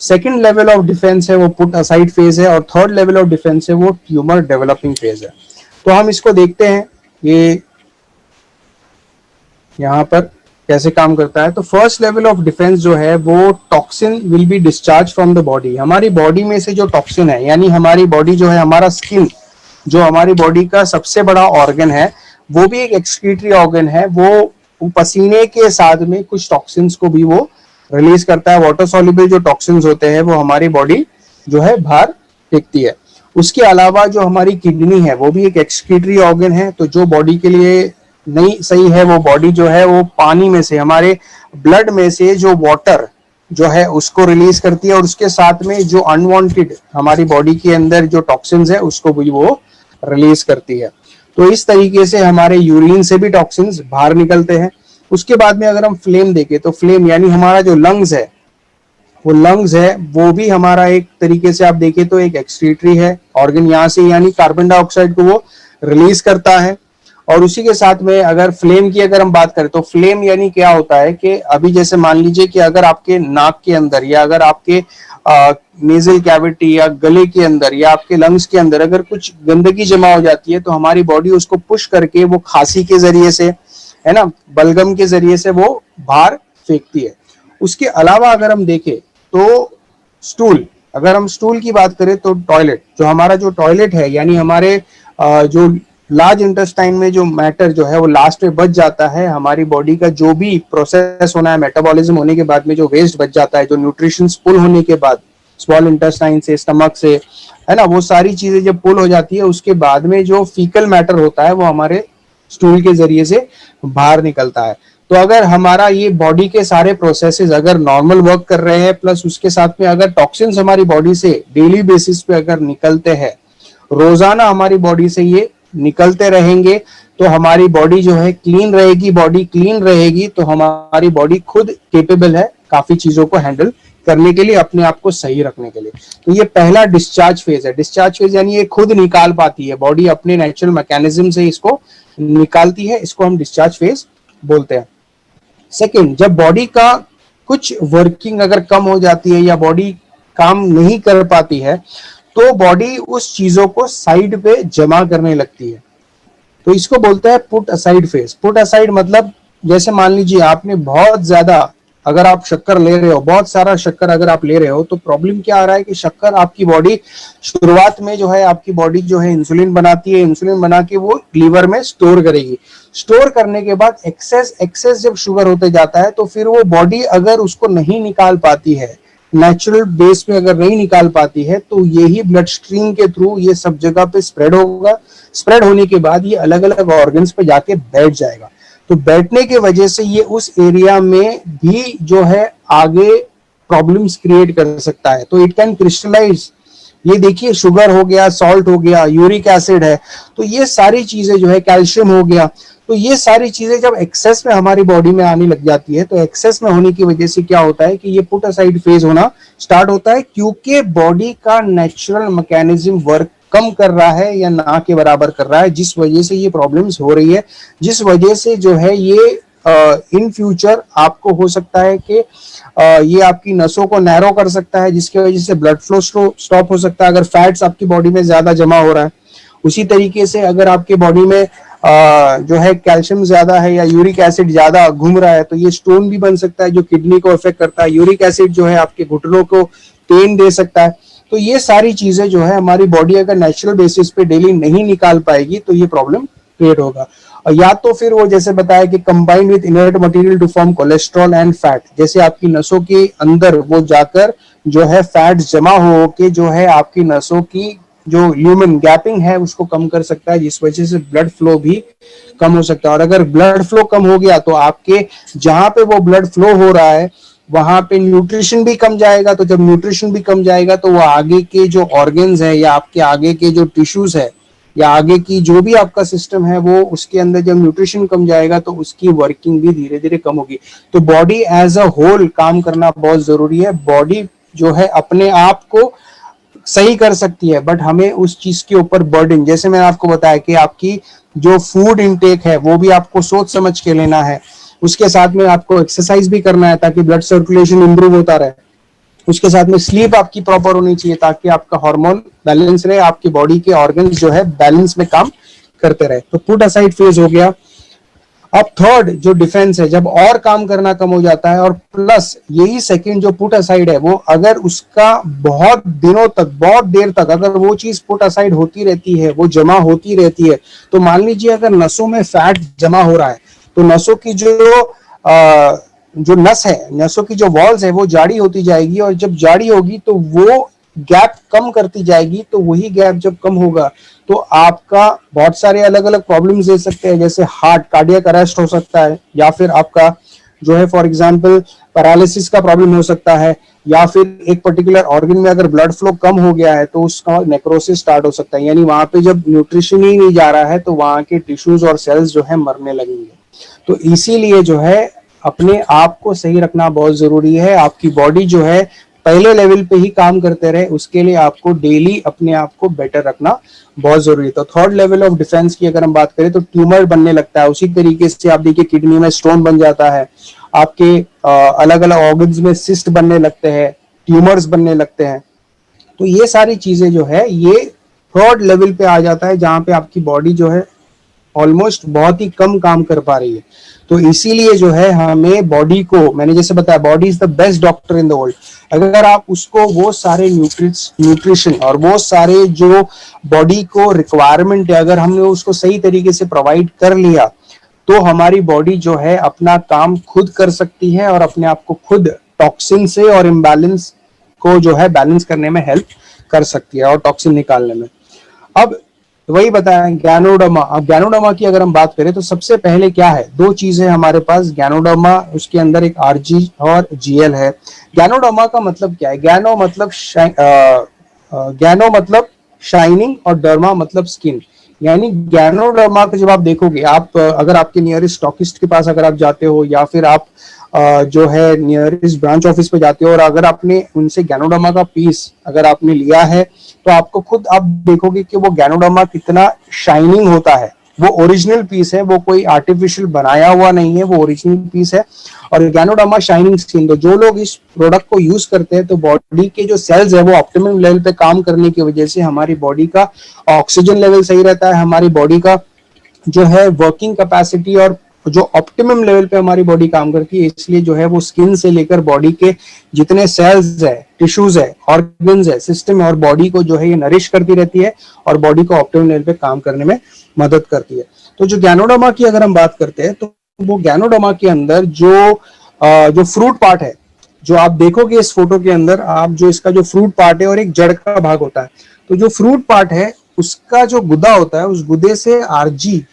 सेकंड लेवल ऑफ डिफेंस है वो पुट असाइड फेज है, और थर्ड लेवल ऑफ डिफेंस है वो ट्यूमर डेवलपिंग फेज है। तो हम इसको देखते हैं ये यहाँ पर कैसे काम करता है। तो फर्स्ट लेवल ऑफ डिफेंस जो है वो toxin will be discharge from the body. हमारी बॉडी में से जो टॉक्सिन है, यानी हमारी बॉडी जो है, हमारा स्किन जो हमारी बॉडी का सबसे बड़ा ऑर्गन है वो भी एक एक्सक्रीटरी ऑर्गन है। वो पसीने के साथ में कुछ टॉक्सिन्स को भी वो रिलीज करता है। वाटर सॉल्युबल जो टॉक्सिन्स होते हैं वो हमारी बॉडी जो है बाहर फेंकती है। उसके अलावा जो हमारी किडनी है वो भी एक एक्सक्रीटरी ऑर्गन है। तो जो बॉडी के लिए नहीं सही है, वो बॉडी जो है वो पानी में से, हमारे ब्लड में से जो वाटर जो है उसको रिलीज करती है, और उसके साथ में जो अनवांटेड हमारी बॉडी के अंदर जो टॉक्सिन्स है उसको भी वो रिलीज करती है। तो इस तरीके से हमारे यूरिन से भी टॉक्सिन्स बाहर निकलते हैं। उसके बाद में अगर हम फ्लेम देखें तो फ्लेम यानी हमारा जो लंग्स है, वो लंग्स है वो भी हमारा एक तरीके से आप देखें तो एक एक्सक्रीटरी है ऑर्गन। यहाँ से यानी कार्बन डाइऑक्साइड को वो रिलीज करता है। और उसी के साथ में अगर फ्लेम की अगर हम बात करें तो फ्लेम यानी क्या होता है कि अभी जैसे मान लीजिए कि अगर आपके नाक के अंदर या अगर आपके नेजल कैविटी या गले के अंदर या आपके लंग्स के अंदर अगर कुछ गंदगी जमा हो जाती है तो हमारी बॉडी उसको पुश करके वो खांसी के जरिए से, है ना, बलगम के जरिए से वो बाहर फेंकती है। उसके अलावा अगर हम देखें तो स्टूल, अगर हम स्टूल की बात करें तो टॉयलेट, जो हमारा जो टॉयलेट है यानी हमारे जो लार्ज इंटेस्टाइन में जो मैटर जो है वो लास्ट में बच जाता है। हमारी बॉडी का जो भी प्रोसेस होना है, मेटाबॉलिज्म होने के बाद में जो वेस्ट बच जाता है, जो न्यूट्रिशन पुल होने के बाद स्मॉल इंटेस्टाइन से, स्टमक से, है ना, वो सारी चीजें जब पुल हो जाती है उसके बाद में जो फीकल मैटर होता है वो हमारे स्टूल के जरिए से बाहर निकलता है। तो अगर हमारा ये बॉडी के सारे प्रोसेसेस अगर नॉर्मल वर्क कर रहे हैं, प्लस उसके साथ में अगर टॉक्सिन्स हमारी बॉडी से डेली बेसिस पे अगर निकलते हैं, रोजाना हमारी बॉडी से ये निकलते रहेंगे, तो हमारी बॉडी जो है क्लीन रहेगी। बॉडी क्लीन रहेगी तो हमारी बॉडी खुद कैपेबल है काफी चीजों को हैंडल करने के लिए, अपने आप को सही रखने के लिए। तो ये पहला डिस्चार्ज फेज है। डिस्चार्ज फेज यानी ये खुद निकाल पाती है, बॉडी अपने नेचुरल मैकेनिज्म से इसको निकालती है, इसको हम डिस्चार्ज फेज बोलते हैं। सेकेंड, जब बॉडी का कुछ वर्किंग अगर कम हो जाती है या बॉडी काम नहीं कर पाती है, तो बॉडी उस चीजों को साइड पे जमा करने लगती है, तो इसको बोलते हैं put aside phase. Put aside मतलब जैसे मान लीजिए आपने बहुत ज्यादा अगर आप शक्कर ले रहे हो, बहुत सारा शक्कर अगर आप ले रहे हो, तो प्रॉब्लम क्या आ रहा है कि शक्कर आपकी बॉडी शुरुआत में जो है आपकी बॉडी जो है इंसुलिन बनाती है, इंसुलिन बना के वो लीवर में स्टोर करेगी। स्टोर करने के बाद एक्सेस जब शुगर होते जाता है, तो फिर वो बॉडी अगर उसको नहीं निकाल पाती है, नेचुरल बेस पे अगर नहीं निकाल पाती है, तो यही ब्लड स्ट्रीम के थ्रू ये सब जगह पे स्प्रेड होगा। स्प्रेड होने के बाद ये अलग अलग ऑर्गन्स पे जाके बैठ जाएगा। तो बैठने की वजह से ये उस एरिया में भी जो है आगे प्रॉब्लम्स क्रिएट कर सकता है। तो इट कैन क्रिस्टलाइज, ये देखिए शुगर हो गया, सॉल्ट हो गया, यूरिक एसिड है, तो ये सारी चीजें जो है, कैल्शियम हो गया, तो ये सारी चीजें जब एक्सेस में हमारी बॉडी में आने लग जाती है, तो एक्सेस में होने की वजह से क्या होता है कि ये पुट असाइड फेज होना स्टार्ट होता है, क्योंकि बॉडी का नेचुरल मैकेनिज्म वर्क कम कर रहा है या ना के बराबर कर रहा है, जिस वजह से ये प्रॉब्लम्स हो रही है, जिस वजह से जो है ये इन फ्यूचर आपको हो सकता है कि ये आपकी नसों को नैरो कर सकता है, जिसकी वजह से ब्लड फ्लो स्टॉप हो सकता है अगर फैट्स आपकी बॉडी में ज्यादा जमा हो रहा है। उसी तरीके से अगर आपकी बॉडी में जो है कैल्शियम ज्यादा है या यूरिक एसिड ज्यादा घूम रहा है, तो ये स्टोन भी बन सकता है जो किडनी को इफेक्ट करता है। यूरिक एसिड जो है आपके घुटनों को पेन दे सकता है। तो ये सारी चीजें जो है हमारी बॉडी अगर नेचुरल बेसिस पे डेली नहीं निकाल पाएगी, तो ये प्रॉब्लम क्रिएट होगा। या तो फिर वो जैसे बताया कि combined with inert material to form cholesterol and fat, जैसे आपकी नसों के अंदर वो जाकर जो है फैट जमा हो के जो है आपकी नसों की जो ल्यूमेन गैपिंग है उसको कम कर सकता है, जिस वजह से ब्लड फ्लो भी कम हो सकता है। और अगर ब्लड फ्लो कम हो गया, तो आपके जहां पे वो ब्लड फ्लो हो रहा है वहां पे न्यूट्रिशन भी कम जाएगा। तो जब न्यूट्रिशन भी कम जाएगा, तो वो आगे के जो ऑर्गन्स है या आपके आगे के जो टिश्यूज है या आगे की जो भी आपका सिस्टम है, वो उसके अंदर जब न्यूट्रिशन कम जाएगा, तो उसकी वर्किंग भी धीरे धीरे कम होगी। तो बॉडी एज अ होल काम करना बहुत जरूरी है। बॉडी जो है अपने आप को सही कर सकती है, बट हमें उस चीज के ऊपर बर्डन, जैसे मैंने आपको बताया कि आपकी जो फूड इनटेक है वो भी आपको सोच समझ के लेना है। उसके साथ में आपको एक्सरसाइज भी करना है ताकि ब्लड सर्कुलेशन इंप्रूव होता रहे। उसके साथ में स्लीप आपकी प्रॉपर होनी चाहिए ताकि आपका हार्मोन बैलेंस रहे, आपकी बॉडी के ऑर्गन्स जो है बैलेंस में काम करते रहे। तो पुट असाइड फेज हो गया। अब थर्ड जो डिफेंस है, जब और काम करना कम हो जाता है, और प्लस यही सेकंड जो पुट असाइड है, वो अगर उसका बहुत दिनों तक, बहुत देर तक अगर वो चीज पुट असाइड होती रहती है, वो जमा होती रहती है, तो मान लीजिए अगर नसों में फैट जमा हो रहा है, तो नसों की जो नस है, नसों की जो वॉल्स है वो जाड़ी होती जाएगी, और जब जाड़ी होगी तो वो गैप कम करती जाएगी। तो वही गैप जब कम होगा, तो आपका बहुत सारे अलग अलग प्रॉब्लम्स दे सकते हैं, जैसे हार्ट कार्डियक अरेस्ट हो सकता है, या फिर आपका जो है फॉर एग्जांपल पैरालिसिस का प्रॉब्लम हो सकता है, या फिर एक पर्टिकुलर ऑर्गन में अगर ब्लड फ्लो कम हो गया है तो उसका नेक्रोसिस स्टार्ट हो सकता है, यानी वहां पे जब न्यूट्रिशन ही नहीं जा रहा है तो वहां के टिश्यूज और सेल्स जो है मरने लगेंगे। तो इसीलिए जो है अपने आप को सही रखना बहुत जरूरी है। आपकी बॉडी जो है पहले लेवल पे ही काम करते रहे, उसके लिए आपको डेली अपने आप को बेटर रखना बहुत जरूरी है। तो थर्ड लेवल ऑफ डिफेंस की अगर हम बात करें तो ट्यूमर बनने लगता है। उसी तरीके से आप देखिए किडनी में स्टोन बन जाता है, आपके अलग अलग ऑर्गन्स में सिस्ट बनने लगते हैं, ट्यूमर्स बनने लगते हैं। तो ये सारी चीजें जो है ये थर्ड लेवल पे आ जाता है, जहां पे आपकी बॉडी जो है ऑलमोस्ट बहुत ही कम काम कर पा रही है। तो इसीलिए जो है हमें बॉडी को, मैंने जैसे बताया, body is the best doctor in the world. अगर आप उसको वो सारे न्यूट्रिशन और वो सारे जो बॉडी को रिक्वायरमेंट है, अगर हमने उसको सही तरीके से प्रोवाइड कर लिया, तो हमारी बॉडी जो है अपना काम खुद कर सकती है और अपने आप को खुद टॉक्सिन से और इम्बैलेंस को जो है बैलेंस करने में हेल्प कर सकती है और टॉक्सिन निकालने में। अब तो वही बताया ज्ञानोडर्मा। अब ज्ञानोडर्मा की अगर हम बात करें तो सबसे पहले क्या है, दो चीजें हमारे पास ज्ञानोडर्मा, उसके अंदर एक आरजी और जीएल है। ज्ञानोडर्मा का मतलब क्या है, ज्ञानो मतलब शाइनिंग और डर्मा मतलब स्किन। यानी ज्ञानोडर्मा को जब आप देखोगे, आप अगर आपके नियरेस्ट स्टॉकिस्ट के पास अगर आप जाते हो, या फिर आप जो है नियरेस्ट ब्रांच ऑफिस पे जाते हो, और अगर आपने उनसे ज्ञानोडर्मा का पीस अगर आपने लिया है, तो आपको खुद आप देखोगे कि वो ज्ञानोडर्मा कितना शाइनिंग होता है। वो ओरिजिनल पीस है, वो कोई आर्टिफिशियल बनाया हुआ नहीं है, वो ओरिजिनल पीस है। और ज्ञानोडर्मा शाइनिंग स्किन, तो जो लोग इस प्रोडक्ट को यूज करते हैं तो बॉडी के जो सेल्स है वो ऑप्टिमम लेवल पे काम करने की वजह से हमारी बॉडी का ऑक्सीजन लेवल सही रहता है, हमारी बॉडी का जो है वर्किंग कैपेसिटी और जो ऑप्टिमम लेवल पे हमारी बॉडी काम करती है। इसलिए जो है वो स्किन से लेकर बॉडी के जितने सेल्स है, टिश्यूज है, ऑर्गन्स है, सिस्टम है, और बॉडी को जो है ये नरिश करती रहती है और बॉडी को ऑप्टिमम लेवल पे काम करने में मदद करती है। तो जो ज्ञानोडर्मा की अगर हम बात करते हैं, तो वो ज्ञानोडर्मा के अंदर जो फ्रूट पार्ट है, जो आप देखोगे इस फोटो के अंदर, आप जो इसका जो फ्रूट पार्ट है और एक जड़ का भाग होता है, तो जो फ्रूट पार्ट है उसका जो गुदा होता है, उस गुदे से आरजी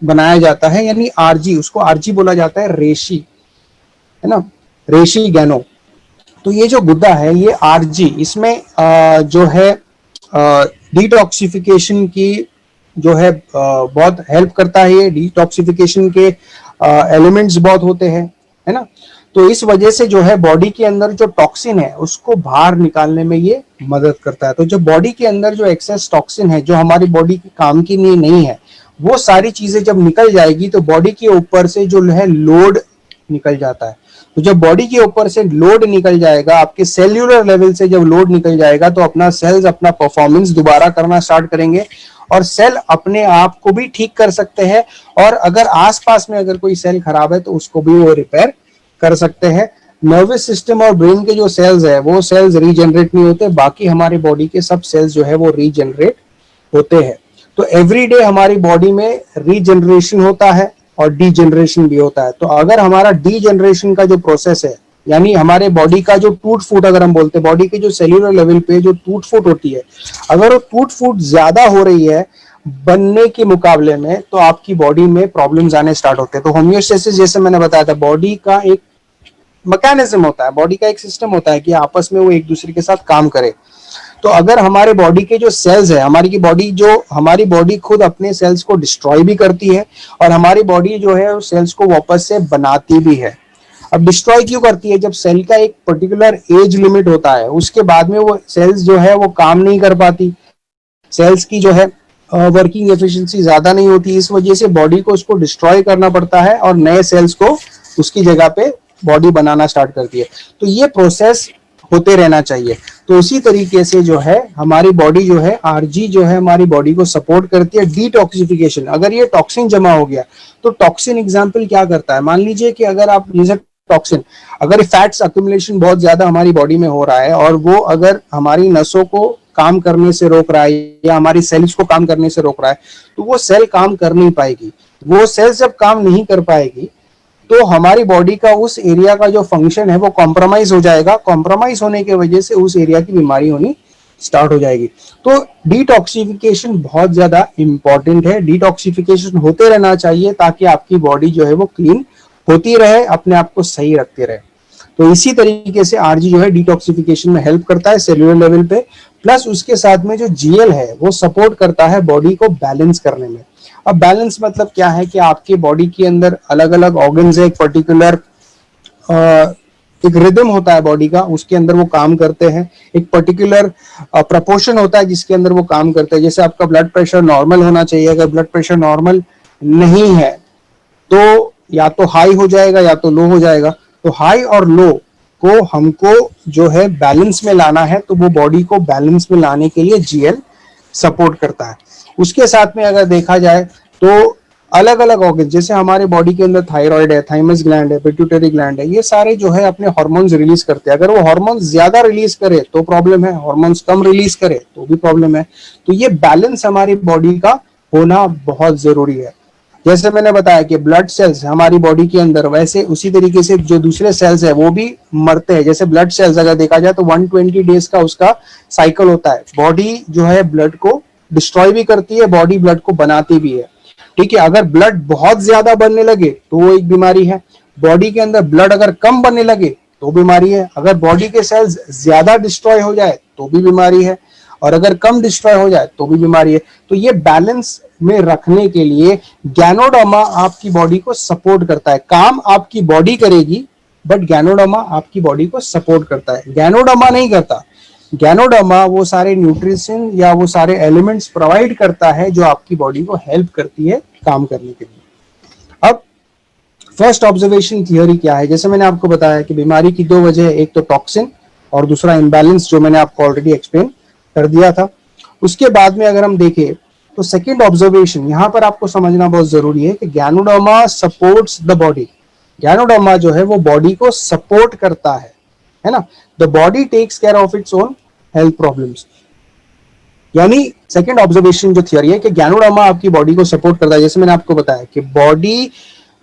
बनाया जाता है। यानी आरजी, उसको आरजी बोला जाता है, रेशी है ना, रेशी गैनो। तो ये जो गुदा है ये आरजी, इसमें जो है डिटॉक्सिफिकेशन की जो है बहुत हेल्प करता है। ये डिटॉक्सिफिकेशन के एलिमेंट्स बहुत होते हैं, है ना। तो इस वजह से जो है बॉडी के अंदर जो टॉक्सिन है उसको बाहर निकालने में ये मदद करता है। तो जो बॉडी के अंदर जो एक्सेस टॉक्सिन है, जो हमारी बॉडी के काम की नहीं है, वो सारी चीजें जब निकल जाएगी तो बॉडी के ऊपर से जो है लोड निकल जाता है। तो जब बॉडी के ऊपर से लोड निकल जाएगा, आपके सेल्यूलर लेवल से जब लोड निकल जाएगा, तो अपना सेल्स अपना परफॉर्मेंस दोबारा करना स्टार्ट करेंगे, और सेल अपने आप को भी ठीक कर सकते हैं। और अगर आसपास में अगर कोई सेल खराब है तो उसको भी वो रिपेयर कर सकते हैं। नर्वस सिस्टम और ब्रेन के जो सेल्स है वो सेल्स रीजनरेट नहीं होते, बाकी हमारी बॉडी के सब सेल्स जो है वो रीजनरेट होते हैं। तो एवरीडे हमारी बॉडी में रीजनरेशन होता है और डीजनरेशन भी होता है। तो अगर हमारा डीजनरेशन का जो प्रोसेस है, यानी हमारे बॉडी का जो टूट फूट, अगर हम बोलते हैं बॉडी के जो सेल्यूलर लेवल पे जो टूट फूट होती है, अगर वो टूट फूट ज्यादा हो रही है बनने के मुकाबले में, तो आपकी बॉडी में प्रॉब्लम्स आने स्टार्ट होते हैं। तो होम्योस्टेसिस, जैसे मैंने बताया था, बॉडी का एक मैकेनिज्म होता है, बॉडी का एक सिस्टम होता है कि आपस में वो एक दूसरे के साथ काम करे। तो अगर हमारे बॉडी के जो सेल्स है, हमारी बॉडी खुद अपने सेल्स को डिस्ट्रॉय भी करती है, और हमारी बॉडी जो है उस सेल्स को वापस से बनाती भी है। अब डिस्ट्रॉय क्यों करती है, जब सेल का एक पर्टिकुलर एज लिमिट होता है, उसके बाद में वो सेल्स जो है वो काम नहीं कर पाती, सेल्स की जो है वर्किंग एफिशिएंसी ज्यादा नहीं होती, इस वजह से बॉडी को उसको डिस्ट्रॉय करना पड़ता है और नए सेल्स को उसकी जगह पे बॉडी बनाना स्टार्ट करती है। तो ये प्रोसेस होते रहना चाहिए। तो उसी तरीके से जो है हमारी बॉडी जो है, आरजी जो है हमारी बॉडी को सपोर्ट करती है डिटॉक्सिफिकेशन। अगर ये टॉक्सिन जमा हो गया, तो टॉक्सिन एग्जाम्पल क्या करता है, मान लीजिए कि अगर आप जैसे टॉक्सिन, अगर फैट्स अक्यूमुलेशन बहुत ज्यादा हमारी बॉडी में हो रहा है, और वो अगर हमारी नसों को काम करने से रोक रहा है या हमारी सेल्स को काम करने से रोक रहा है, तो वो सेल काम कर नहीं पाएगी। वो सेल जब काम नहीं कर पाएगी तो हमारी बॉडी का उस एरिया का जो फंक्शन है वो कॉम्प्रोमाइज हो जाएगा। कॉम्प्रोमाइज होने की वजह से उस एरिया की बीमारी होनी स्टार्ट हो जाएगी। तो डिटॉक्सिफिकेशन बहुत ज्यादा इंपॉर्टेंट है। डिटॉक्सिफिकेशन होते रहना चाहिए ताकि आपकी बॉडी जो है वो क्लीन होती रहे, अपने आप को सही रखती रहे। तो इसी तरीके से आरजी जो है डिटॉक्सिफिकेशन में हेल्प करता है सेल्यूलर लेवल पे, प्लस उसके साथ में जो जीएल है वो सपोर्ट करता है बॉडी को बैलेंस करने में। अब बैलेंस मतलब क्या है कि आपकी बॉडी के अंदर अलग अलग ऑर्गन्स है, एक पर्टिकुलर एक रिदम होता है बॉडी का, उसके अंदर वो काम करते हैं। एक पर्टिकुलर प्रपोर्शन होता है जिसके अंदर वो काम करते हैं। जैसे आपका ब्लड प्रेशर नॉर्मल होना चाहिए, अगर ब्लड प्रेशर नॉर्मल नहीं है तो या तो हाई हो जाएगा या तो लो हो जाएगा। तो हाई और लो को हमको जो है बैलेंस में लाना है, तो वो बॉडी को बैलेंस में लाने के लिए जीएल सपोर्ट करता है। उसके साथ में अगर देखा जाए तो अलग अलग ऑर्गन, जैसे हमारे बॉडी के अंदर थायराइड है, थाइमस ग्लैंड है, पिट्यूटरी ग्लैंड है, ये सारे जो है अपने हार्मोन्स रिलीज करते हैं। अगर वो हार्मोन्स ज्यादा रिलीज करे तो प्रॉब्लम है, हार्मोन्स कम रिलीज करे तो भी प्रॉब्लम है। तो ये बैलेंस हमारी बॉडी का होना बहुत जरूरी है। जैसे मैंने बताया कि ब्लड सेल्स हमारी बॉडी के अंदर, वैसे उसी तरीके से जो दूसरे सेल्स है वो भी मरते हैं। जैसे ब्लड सेल्स अगर देखा जाए तो 120 डेज का उसका साइकिल होता है, बॉडी जो है ब्लड को डिस्ट्रॉय भी करती है, बॉडी ब्लड को बनाती भी है। ठीक है, अगर ब्लड बहुत ज्यादा बनने लगे तो वो एक बीमारी है। बॉडी के अंदर ब्लड अगर कम बनने लगे तो बीमारी है। अगर बॉडी के सेल्स ज्यादा डिस्ट्रॉय हो जाए तो भी बीमारी है, और अगर कम डिस्ट्रॉय हो जाए तो भी बीमारी है। तो ये बैलेंस में रखने के लिए गैनोडर्मा आपकी बॉडी को सपोर्ट करता है। काम आपकी बॉडी करेगी, बट गैनोडर्मा आपकी बॉडी को सपोर्ट करता है, गैनोडर्मा नहीं करता। गैनोडर्मा वो सारे न्यूट्रिशन या वो सारे एलिमेंट्स प्रोवाइड करता है जो आपकी बॉडी को हेल्प करती है काम करने के लिए। अब फर्स्ट ऑब्जर्वेशन थियोरी क्या है? जैसे मैंने आपको बताया कि बीमारी की दो वजह, एक तो टॉक्सिन और दूसरा इम्बैलेंस, जो मैंने आपको ऑलरेडी एक्सप्लेन कर दिया था। उसके बाद में अगर हम देखें तो सेकेंड ऑब्जर्वेशन यहां पर आपको समझना बहुत जरूरी है कि Ganoderma supports the body. Ganoderma जो है वो बॉडी को सपोर्ट करता है ना। The body takes care of its own health problems. यानी सेकेंड ऑब्जर्वेशन जो थियरी है कि गैनोडर्मा आपकी बॉडी को सपोर्ट करता है। जैसे मैंने आपको बताया कि बॉडी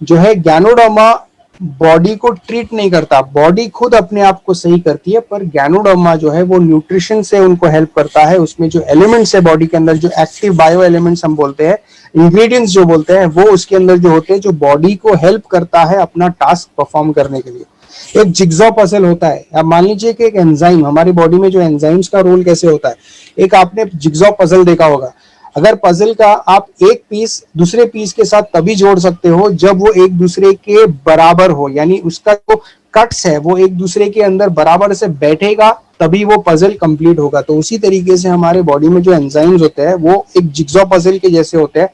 जो है, गैनोडर्मा बॉडी को ट्रीट नहीं करता, बॉडी खुद अपने आप को सही करती है, पर गैनोडर्मा जो है वो न्यूट्रिशन से उनको हेल्प करता है। उसमें जो एलिमेंट्स है बॉडी के अंदर, जो एक्टिव बायो एलिमेंट्स हम बोलते हैं, इंग्रेडिएंट्स जो बोलते हैं, वो उसके अंदर जो होते हैं, जो बॉडी को हेल्प करता है अपना टास्क परफॉर्म करने के लिए। एक जिग्सॉ पजल होता है। अब मान लीजिए कि एक एंजाइम, हमारी बॉडी में जो एंजाइम्स का रोल कैसे होता है, एक आपने जिग्सॉ पजल देखा होगा। अगर पजल का आप एक पीस दूसरे पीस के साथ तभी जोड़ सकते हो जब वो एक दूसरे के बराबर हो, यानी उसका जो कट्स है वो एक दूसरे के अंदर बराबर से बैठेगा, तभी वो पजल कंप्लीट होगा। तो उसी तरीके से हमारे बॉडी में जो एंजाइम्स होते हैं वो एक जिग्सॉ पजल के जैसे होते हैं।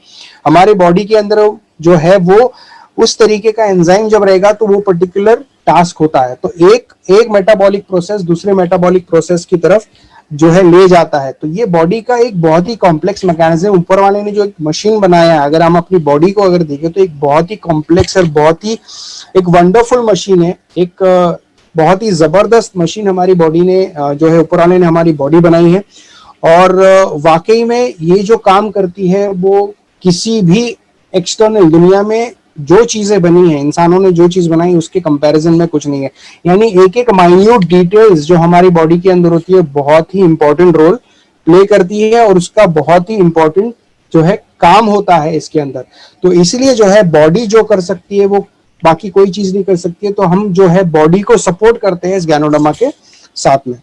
हमारे बॉडी के अंदर जो है वो उस तरीके का एंजाइम जब रहेगा तो वो पर्टिकुलर टास्क होता है। तो एक मेटाबॉलिक प्रोसेस दूसरे मेटाबॉलिक प्रोसेस की तरफ जो है ले जाता है। तो ये बॉडी का एक बहुत ही कॉम्प्लेक्स मैकेनिज्म, ऊपर वाले ने जो एक मशीन बनाया है, अगर हम अपनी बॉडी को अगर देखें तो एक बहुत ही कॉम्प्लेक्स और बहुत ही एक वंडरफुल मशीन है। एक बहुत ही जबरदस्त मशीन हमारी बॉडी ने जो है, ऊपर वाले ने हमारी बॉडी बनाई है। और वाकई में ये जो काम करती है वो किसी भी एक्सटर्नल दुनिया में जो चीजें बनी है, इंसानों ने जो चीज बनाई उसके कंपैरिजन में कुछ नहीं है। यानी एक एक माइन्यूट डिटेल्स जो हमारी बॉडी के अंदर होती है बहुत ही इंपॉर्टेंट रोल प्ले करती है, और उसका बहुत ही इंपॉर्टेंट जो है काम होता है इसके अंदर। तो इसलिए जो है बॉडी जो कर सकती है वो बाकी कोई चीज नहीं कर सकती है। तो हम जो है बॉडी को सपोर्ट करते हैं इस गैनोडर्मा के साथ में।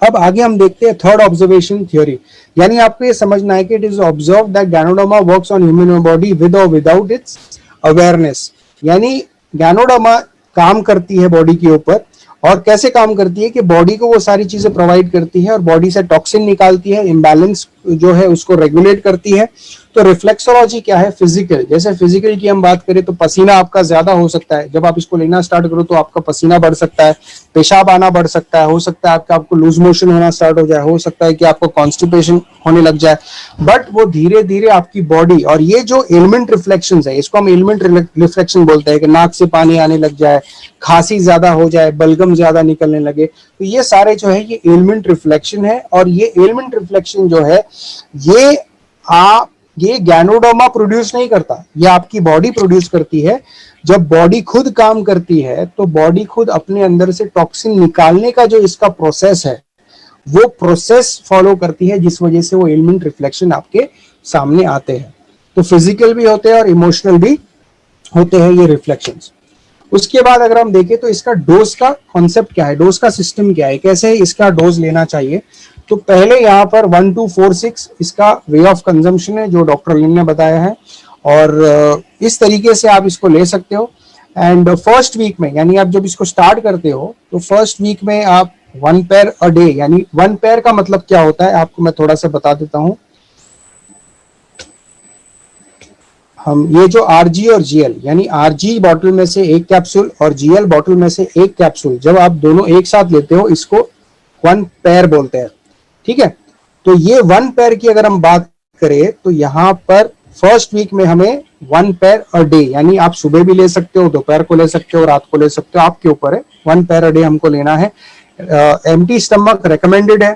अब आगे हम देखते हैं थर्ड ऑब्जर्वेशन थ्योरी। यानी आपको ये समझना है कि it is observe that ganoderma works on human body with और विदाउट इट्स अवेयरनेस। यानी गैनोडर्मा काम करती है बॉडी के ऊपर, और कैसे काम करती है कि बॉडी को वो सारी चीजें प्रोवाइड करती है और बॉडी से टॉक्सिन निकालती है, इम्बैलेंस जो है उसको रेगुलेट करती है। तो रिफ्लेक्सोलॉजी क्या है? फिजिकल। जैसे फिजिकल की हम बात करें तो पसीना आपका ज्यादा हो सकता है, जब आप इसको लेना स्टार्ट करो तो आपका पसीना बढ़ सकता है, पेशाब आना बढ़ सकता है, हो सकता है आपको लूज मोशन होना स्टार्ट हो जाए, हो सकता है कि आपको कॉन्स्टिपेशन होने लग जाए। बट वो धीरे धीरे आपकी बॉडी, और ये जो एलिमेंट रिफ्लेक्शन है इसको हम एलिमेंट रिफ्लेक्शन बोलते हैं, कि नाक से पानी आने लग जाए, खांसी ज्यादा हो जाए, बलगम ज्यादा निकलने लगे, तो ये सारे जो है ये एलिमेंट रिफ्लेक्शन है। और ये एलिमेंट रिफ्लेक्शन जो है ये गैनोडर्मा प्रोड्यूस नहीं करता, ये आपकी बॉडी प्रोड्यूस करती है। जब बॉडी खुद काम करती है तो बॉडी खुद अपने अंदर से टॉक्सिन निकालने का जो इसका प्रोसेस है वो प्रोसेस फॉलो करती है, जिस वजह से वो एलिमेंट रिफ्लेक्शन आपके सामने आते हैं। तो फिजिकल भी होते हैं और इमोशनल भी होते हैं ये रिफ्लेक्शंस। उसके बाद अगर हम देखें तो इसका डोज का कॉन्सेप्ट क्या है, डोज का सिस्टम क्या है, कैसे इसका डोज लेना चाहिए। तो पहले यहाँ पर 1 to 4 6 इसका वे ऑफ कंजम्पशन है जो डॉक्टर लिन ने बताया है, और इस तरीके से आप इसको ले सकते हो। एंड फर्स्ट वीक में, यानी आप जब इसको स्टार्ट करते हो तो फर्स्ट वीक में आप 1 पेयर अ डे, यानी 1 पेयर का मतलब क्या होता है आपको मैं थोड़ा सा बता देता हूं। हम ये जो आरजी और जीएल, यानी आरजी बॉटल में से एक कैप्सूल और जीएल बॉटल में से एक कैप्सूल, जब आप दोनों एक साथ लेते हो इसको 1 पेयर बोलते हैं। ठीक है, तो ये 1 पेयर की अगर हम बात करें तो यहाँ पर फर्स्ट वीक में हमें 1 पेयर अ डे, यानी आप सुबह भी ले सकते हो, दोपहर को ले सकते हो, रात को ले सकते हो, आपके ऊपर है। 1 पेयर अ डे हमको लेना है। एम्प्टी स्टमक रेकमेंडेड है,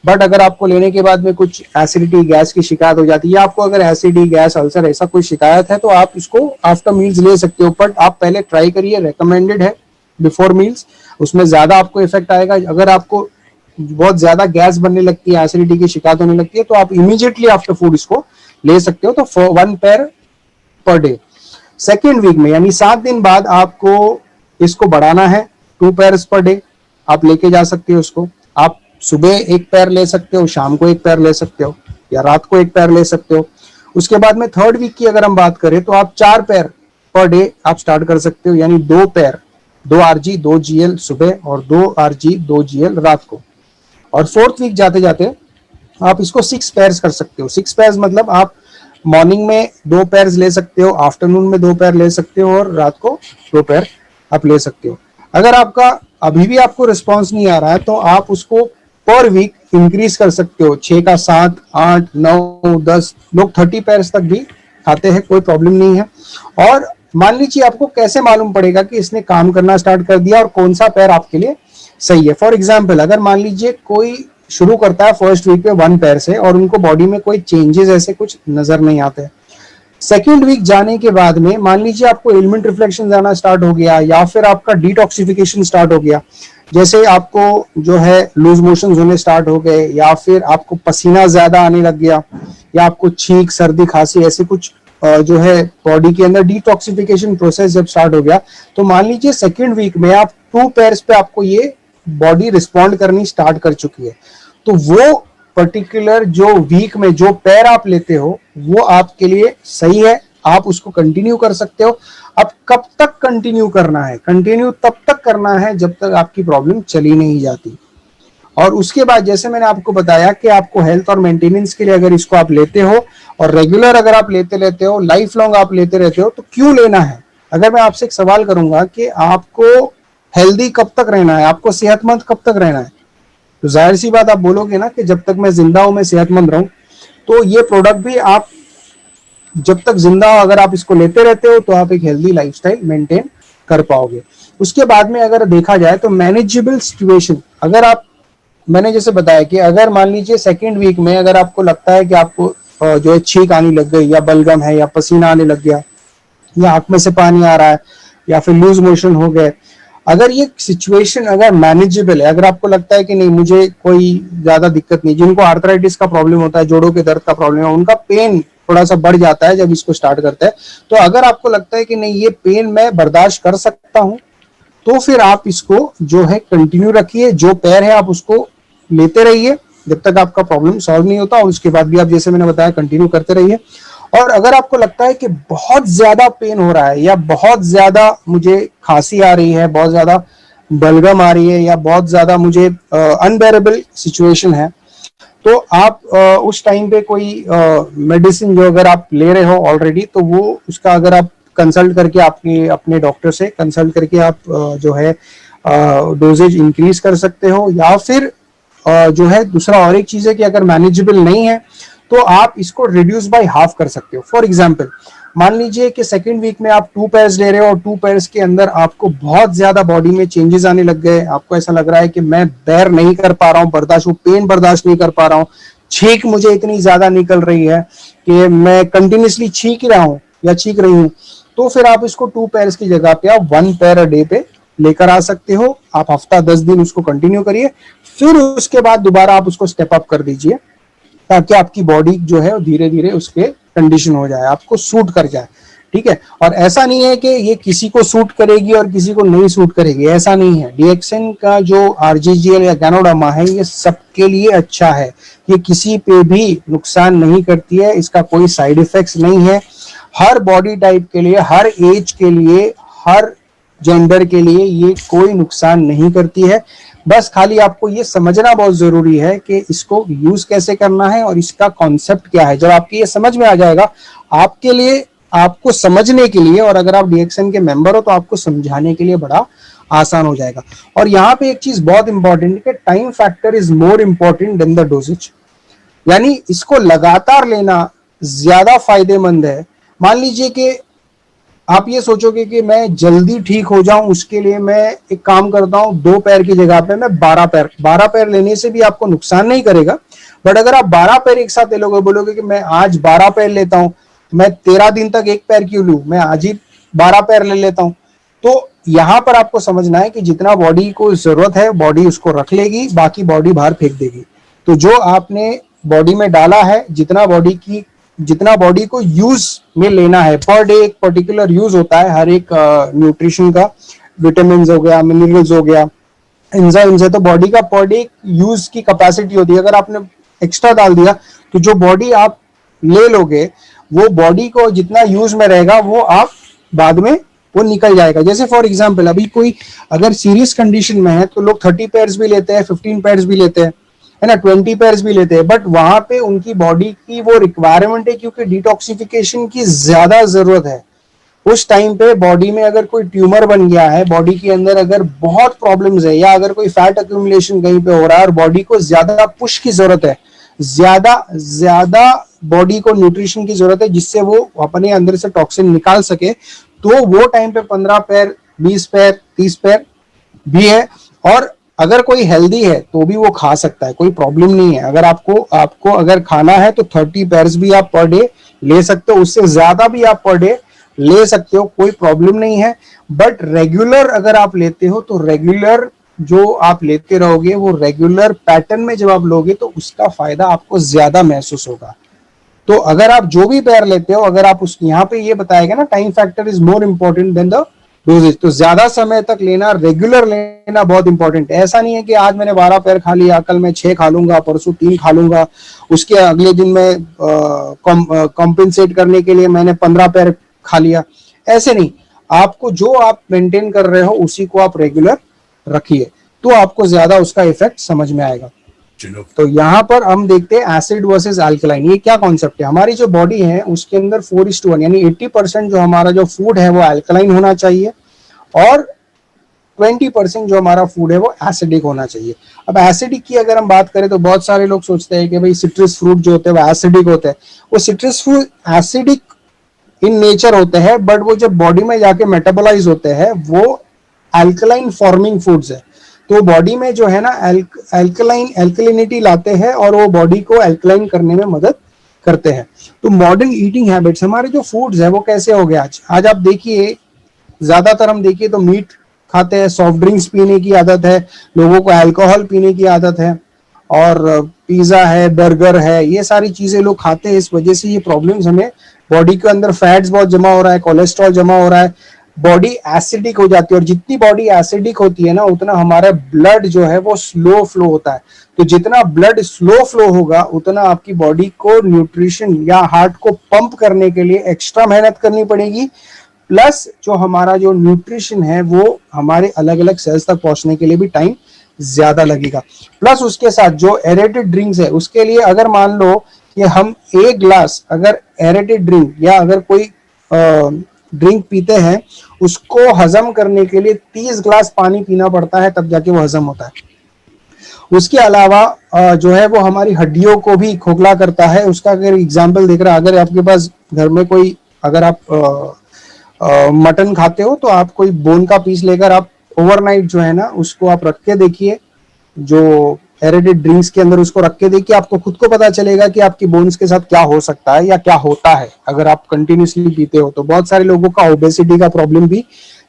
बट अगर आपको लेने के बाद में कुछ एसिडिटी गैस की शिकायत हो जाती है, आपको अगर एसिडिटी गैस अल्सर ऐसा कोई शिकायत है तो आप इसको आफ्टर मील्स ले सकते हो, बट आप पहले ट्राई करिए। रेकमेंडेड है बिफोर मील्स, उसमें ज्यादा आपको इफेक्ट आएगा। अगर आपको बहुत ज्यादा गैस बनने लगती है, एसिडिटी की शिकायत होने लगती है, तो आप इमीडिएटली आफ्टर फूड इसको ले सकते हो। तो 1 pair per day. Second week में यानी 7 दिन बाद आपको इसको बढ़ाना है 2 पेयर्स पर डे। आप लेके जा सकते हो उसको। आप सुबह 1 पेयर ले सकते हो, शाम को 1 पेयर ले सकते हो, या रात को 1 पेयर ले सकते हो। उसके बाद में थर्ड वीक की अगर हम बात करें तो आप 4 पेयर पर डे आप स्टार्ट कर सकते हो, यानी 2 पेयर 2 आरजी 2 जीएल सुबह और 2 आरजी 2 जीएल रात को। और फोर्थ वीक जाते जाते आप इसको 6 पेयर्स कर सकते हो। 6 पेयर्स मतलब आप मॉर्निंग में 2 पेयर्स ले सकते हो, आफ्टरनून में 2 पेयर ले सकते हो, और रात को 2 पेयर आप ले सकते हो। अगर आपका अभी भी आपको रिस्पॉन्स नहीं आ रहा है तो आप उसको पर वीक इंक्रीज कर सकते हो। 6 का 7, 8, 9, 10, लोग 30 पेयर्स तक भी खाते हैं, कोई प्रॉब्लम नहीं है। और मान लीजिए आपको कैसे मालूम पड़ेगा कि इसने काम करना स्टार्ट कर दिया और कौन सा पेयर आपके लिए सही है। फॉर एग्जाम्पल, अगर मान लीजिए कोई शुरू करता है फर्स्ट वीक पे 1 पेयर से और उनको बॉडी में कोई चेंजेस ऐसे कुछ नजर नहीं आते, सेकेंड वीक जाने के बाद में मान लीजिए आपको एलिमेंट रिफ्लेक्शन आना स्टार्ट हो गया, या फिर आपका डिटॉक्सिफिकेशन स्टार्ट हो गया, जैसे आपको जो है लूज मोशन होने स्टार्ट हो गए, या फिर आपको पसीना ज्यादा आने लग गया, या आपको छींक सर्दी खांसी ऐसे कुछ जो है बॉडी के अंदर डिटॉक्सिफिकेशन प्रोसेस जब स्टार्ट हो गया, तो मान लीजिए सेकेंड वीक में आप 2 पेयर्स पे आपको ये बॉडी रिस्पॉन्ड करनी स्टार्ट कर चुकी है। तो वो पर्टिकुलर जो वीक में जो पेयर आप लेते हो वो आपके लिए सही है, आप उसको कंटिन्यू कर सकते हो। अब कब तक कंटिन्यू करना है? कंटिन्यू तब तक करना है जब तक आपकी प्रॉब्लम चली नहीं जाती। और उसके बाद जैसे मैंने आपको बताया कि आपको हेल्थ और मेंटेनेंस के लिए अगर इसको आप लेते हो और रेगुलर अगर आप लेते रहते हो, लाइफ लॉन्ग आप लेते रहते हो, तो क्यों लेना है? अगर मैं आपसे एक सवाल करूंगा कि आपको हेल्दी कब तक रहना है, आपको सेहतमंद कब तक रहना है, तो जाहिर सी बात आप बोलोगे ना कि जब तक मैं जिंदा हूं मैं सेहतमंद रहूं। तो ये प्रोडक्ट भी आप जब तक जिंदा हो अगर आप इसको लेते रहते हो तो आप एक हेल्दी लाइफस्टाइल मेंटेन कर पाओगे। उसके बाद में अगर देखा जाए तो मैनेजेबल सिचुएशन, अगर आप, मैंने जैसे बताया कि अगर मान लीजिए सेकेंड वीक में अगर आपको लगता है कि आपको जो है छींक आने लग गई, या बलगम है, या पसीना आने लग गया, या आंख में से पानी आ रहा है, या फिर लूज मोशन हो गए, अगर ये सिचुएशन अगर मैनेजेबल है, अगर आपको लगता है कि नहीं मुझे कोई ज्यादा दिक्कत नहीं, जिनको आर्थराइटिस का प्रॉब्लम होता है, जोड़ों के दर्द का प्रॉब्लम है, उनका पेन थोड़ा सा बढ़ जाता है जब इसको स्टार्ट करते हैं, तो अगर आपको लगता है कि नहीं ये पेन मैं बर्दाश्त कर सकता हूं, तो फिर आप इसको जो है कंटिन्यू रखिए। जो पेयर है आप उसको लेते रहिए जब तक आपका प्रॉब्लम सॉल्व नहीं होता, और उसके बाद भी आप जैसे मैंने बताया कंटिन्यू करते रहिए। और अगर आपको लगता है कि बहुत ज्यादा पेन हो रहा है, या बहुत ज्यादा मुझे खांसी आ रही है, बहुत ज्यादा बलगम आ रही है, या बहुत ज्यादा मुझे अनबेरेबल सिचुएशन है, तो आप उस टाइम पे कोई मेडिसिन जो अगर आप ले रहे हो ऑलरेडी, तो वो उसका अगर आप कंसल्ट करके आपके अपने डॉक्टर से कंसल्ट करके आप जो है डोजेज इंक्रीज कर सकते हो। या फिर जो है दूसरा और एक चीज है कि अगर मैनेजेबल नहीं है तो आप इसको रिड्यूस बाय हाफ कर सकते हो। फॉर एग्जांपल, मान लीजिए कि सेकेंड वीक में आप 2 पेयर्स ले रहे हो और 2 पेयर्स के अंदर आपको बहुत ज्यादा बॉडी में चेंजेस आने लग गए, आपको ऐसा लग रहा है कि मैं बेयर नहीं कर पा रहा हूँ, बर्दाश्त, वो पेन बर्दाश्त नहीं कर पा रहा हूँ, छींक मुझे इतनी ज्यादा निकल रही है कि मैं कंटिन्यूसली छींक रहा हूँ या छींक रही हूँ, तो फिर आप इसको 2 पेयर्स की जगह पे आप 1 पेयर अ डे पे लेकर आ सकते हो। आप हफ्ता 10 दिन उसको कंटिन्यू करिए, फिर उसके बाद दोबारा आप उसको स्टेप अप कर दीजिए, ताकि आपकी बॉडी जो है धीरे धीरे उसके कंडीशन हो जाए, आपको सूट कर जाए। ठीक है, और ऐसा नहीं है कि ये किसी को सूट करेगी और किसी को नहीं सूट करेगी, ऐसा नहीं है। डीएक्सन का जो आरजीजीएल या गैनोडार्मा है ये सबके लिए अच्छा है, ये किसी पे भी नुकसान नहीं करती है, इसका कोई साइड इफेक्ट्स नहीं है। हर बॉडी टाइप के लिए, हर एज के लिए, हर जेंडर के लिए ये कोई नुकसान नहीं करती है। बस खाली आपको ये समझना बहुत जरूरी है कि इसको यूज कैसे करना है और इसका कॉन्सेप्ट क्या है। जब आपकी ये समझ में आ जाएगा, आपके लिए, आपको समझने के लिए, और अगर आप डीएक्सन के मेंबर हो तो आपको समझाने के लिए बड़ा आसान हो जाएगा। और यहाँ पे एक चीज बहुत इंपॉर्टेंट है कि time factor is more important than the doses, यानी इसको लगातार लेना ज्यादा फायदेमंद है। मान लीजिए कि आप ये सोचोगे कि मैं जल्दी ठीक हो जाऊं, उसके लिए मैं एक काम करता हूं 2 पैर की जगह पे मैं 12 पैर लेने से भी आपको नुकसान नहीं करेगा। बट अगर आप 12 पैर एक साथ ले लोगे, बोलोगे कि मैं आज 12 पैर लेता हूं, मैं 13 दिन तक 1 पैर क्यों लूं, मैं आज ही 12 पैर ले लेता हूं, तो यहाँ पर आपको समझना है कि जितना बॉडी को जरूरत है बॉडी उसको रख लेगी, बाकी बॉडी बाहर फेंक देगी। तो जो आपने बॉडी में डाला है, जितना बॉडी को यूज में लेना है पर डे, एक पर्टिकुलर यूज होता है हर एक न्यूट्रिशन का, विटामिन हो गया, मिनरल्स हो गया, एंजाइम्स है, तो बॉडी का पर डे यूज की कैपेसिटी होती है। अगर आपने एक्स्ट्रा डाल दिया तो जो बॉडी आप ले लोगे वो बॉडी को जितना यूज में रहेगा वो आप बाद में वो निकल जाएगा। जैसे फॉर एग्जांपल अभी कोई अगर सीरियस कंडीशन में है तो लोग 30 पेयर्स भी लेते हैं, 15 पेयर्स भी लेते हैं, है ना, 20 पेयर्स भी लेते हैं, बट वहां पे उनकी बॉडी की वो रिक्वायरमेंट है क्योंकि डिटॉक्सिफिकेशन की ज्यादा जरूरत है। उस टाइम पे बॉडी में अगर कोई ट्यूमर बन गया है, बॉडी के अंदर अगर बहुत प्रॉब्लम्स है, या अगर कोई फैट अक्यूमुलेशन कहीं पे हो रहा है और बॉडी को ज्यादा पुश की जरूरत है, ज्यादा बॉडी को न्यूट्रिशन की जरूरत है जिससे वो अपने अंदर से टॉक्सिन निकाल सके, तो वो टाइम पे 15 पैर, 20 पैर, 30 पैर भी है। और अगर कोई हेल्दी है तो भी वो खा सकता है, कोई प्रॉब्लम नहीं है। अगर आपको अगर खाना है तो 30 पैर्स भी आप पर डे ले सकते हो, उससे ज्यादा भी आप पर डे ले सकते हो, कोई प्रॉब्लम नहीं है। बट रेगुलर अगर आप लेते हो तो रेगुलर जो आप लेते रहोगे वो रेगुलर पैटर्न में जब आप लोगे तो उसका फायदा आपको ज्यादा महसूस होगा। तो अगर आप जो भी पैर लेते हो, अगर आप उस यहाँ पे ये बताएगा ना, time factor is more important than the doses, तो ज्यादा समय तक लेना, रेगुलर लेना बहुत इंपॉर्टेंट है। ऐसा नहीं है कि आज मैंने 12 पैर खा लिया, कल मैं 6 खा लूंगा, परसों 3 खा लूंगा, उसके अगले दिन में कॉम्पेंसेट करने के लिए मैंने 15 पैर खा लिया, ऐसे नहीं। आपको जो आप मेंटेन कर रहे हो उसी को आप रेगुलर रखिए तो आपको ज्यादा उसका इफेक्ट समझ में आएगा। तो यहाँ पर हम देखते हैं एसिड वर्सेस अल्कलाइन, ये क्या कॉन्सेप्ट है। हमारी जो बॉडी है उसके अंदर 4:1 यानी 80% जो हमारा जो फूड है वो अल्कलाइन होना चाहिए और 20% जो हमारा फूड है वो एसिडिक होना चाहिए। अब एसिडिक की अगर हम बात करें तो बहुत सारे लोग सोचते हैं कि भाई सिट्रस फ्रूट जो होते हैं वो एसिडिक होते हैं। वो citrus fruit acidic in nature होते हैं, बट वो जब बॉडी में जाके मेटाबोलाइज होते हैं वो अल्कलाइन फॉर्मिंग फूड्स है। तो बॉडी में जो है ना अल्कलिनिटी लाते हैं और वो बॉडी को अल्कलाइन करने में मदद करते हैं। तो मॉडर्न ईटिंग हैबिट्स, हमारे जो फूड्स है वो कैसे हो गए आज आप देखिए, ज्यादातर हम देखिए तो मीट खाते हैं, सॉफ्ट ड्रिंक्स पीने की आदत है, लोगों को अल्कोहल पीने की आदत है, और पिज्जा है, बर्गर है, ये सारी चीजें लोग खाते हैं। इस वजह से ये प्रॉब्लम्स हमें, बॉडी के अंदर फैट्स बहुत जमा हो रहा है, कोलेस्ट्रॉल जमा हो रहा है, बॉडी एसिडिक हो जाती है। और जितनी बॉडी एसिडिक होती है ना उतना हमारा ब्लड जो है वो स्लो फ्लो होता है। तो जितना ब्लड स्लो फ्लो होगा उतना आपकी बॉडी को न्यूट्रिशन या हार्ट को पंप करने के लिए एक्स्ट्रा मेहनत करनी पड़ेगी, प्लस जो हमारा जो न्यूट्रिशन है वो हमारे अलग अलग सेल्स तक पहुंचने के लिए भी टाइम ज्यादा लगेगा। प्लस उसके साथ जो एरेटेड ड्रिंक्स है उसके लिए अगर मान लो कि हम एक ग्लास अगर एरेटेड ड्रिंक या अगर कोई ड्रिंक पीते हैं, उसको हजम करने के लिए 30 ग्लास पानी पीना पड़ता है, तब जाके वो हजम होता है। उसके अलावा जो है वो हमारी हड्डियों को भी खोखला करता है। उसका अगर एग्जाम्पल देख रहा है, अगर आपके पास घर में कोई, अगर आप मटन खाते हो तो आप कोई बोन का पीस लेकर आप ओवरनाइट जो है ना उसको आप रख के देखिए, जो एरेटेड ड्रिंक्स के अंदर उसको रख के देखिए, आपको खुद को पता चलेगा कि आपकी बोन्स के साथ क्या हो सकता है या क्या होता है अगर आप कंटिन्यूसली पीते हो। तो बहुत सारे लोगों का ओबेसिटी का प्रॉब्लम भी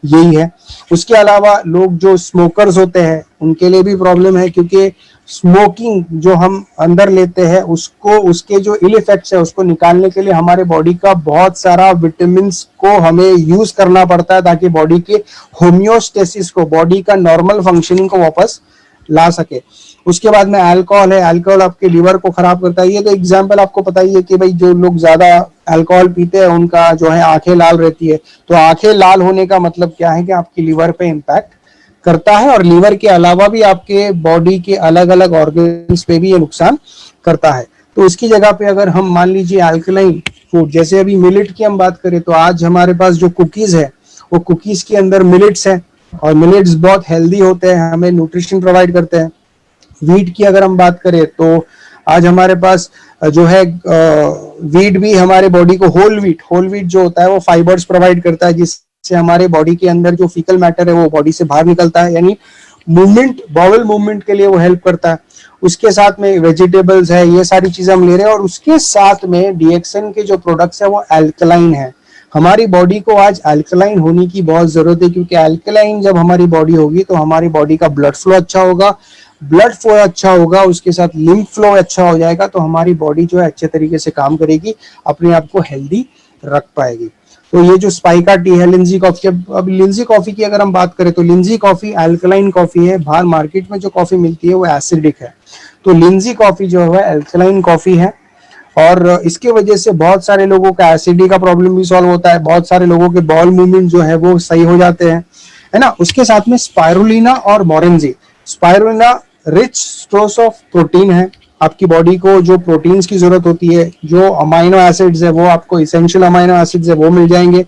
यही है। उसके अलावा लोग जो स्मोकर्स होते हैं उनके लिए भी प्रॉब्लम है, क्योंकि स्मोकिंग जो हम अंदर लेते हैं उसको, उसके जो इल इफेक्ट्स है उसको निकालने के लिए हमारे बॉडी का बहुत सारा विटामिन को हमें यूज करना पड़ता है ताकि बॉडी के होम्योस्टेसिस को, बॉडी का नॉर्मल फंक्शनिंग को वापस ला सके। उसके बाद में अल्कोहल है, अल्कोहल आपके लीवर को खराब करता है। ये तो एग्जाम्पल आपको पता ही है कि भाई जो लोग ज्यादा अल्कोहल पीते हैं उनका जो है आंखें लाल रहती है। तो आंखें लाल होने का मतलब क्या है कि आपकी लीवर पे इम्पैक्ट करता है, और लीवर के अलावा भी आपके बॉडी के अलग अलग ऑर्गन्स पे भी ये नुकसान करता है। तो इसकी जगह पे अगर हम मान लीजिए अल्कलाइन फूड, जैसे अभी मिलेट की हम बात करें तो आज हमारे पास जो कुकीज है वो कुकीज के अंदर मिलेट्स है, और मिलेट्स बहुत हेल्दी होते हैं, हमें न्यूट्रिशन प्रोवाइड करते हैं। वीट की अगर हम बात करें तो आज हमारे पास जो है वीट भी हमारे बॉडी को, होल वीट जो होता है वो फाइबर्स प्रोवाइड करता है, जिससे हमारे बॉडी के अंदर जो फीकल मैटर है वो बॉडी से बाहर निकलता है, यानी मूवमेंट, बॉवल मूवमेंट के लिए वो हेल्प करता है। उसके साथ में वेजिटेबल्स है, ये सारी चीजें हम ले रहे हैं, और उसके साथ में डीएक्सएन के जो प्रोडक्ट्स है वो अल्कलाइन है। हमारी बॉडी को आज अल्कलाइन होने की बहुत जरूरत है, क्योंकि अल्कलाइन जब हमारी बॉडी होगी तो हमारी बॉडी का ब्लड फ्लो अच्छा होगा, ब्लड फ्लो अच्छा होगा, उसके साथ लिम्फ फ्लो अच्छा हो जाएगा, तो हमारी बॉडी जो है अच्छे तरीके से काम करेगी, अपने आप को हेल्दी रख पाएगी। तो ये जो स्पाइका टी है, लिंजी कॉफी, अब लिंजी कॉफी की अगर हम बात करें तो लिंजी कॉफी अल्कलाइन कॉफी है। बाहर मार्केट में जो कॉफी मिलती है वो एसिडिक है, तो लिंजी कॉफी जो है अल्कलाइन कॉफी है, और इसके वजह से बहुत सारे लोगों का एसिडिटी का प्रॉब्लम भी सॉल्व होता है, बहुत सारे लोगों के बॉल मूवमेंट जो है वो सही हो जाते हैं, है ना। उसके साथ में स्पाइरुलिना और मोरेंजी। Spirulina rich source of protein है, आपकी बॉडी को जो प्रोटीन्स की जरूरत होती है, जो अमाइनो एसिड्स है वो आपको इसेंशियल अमाइनो एसिड्स है वो मिल जाएंगे।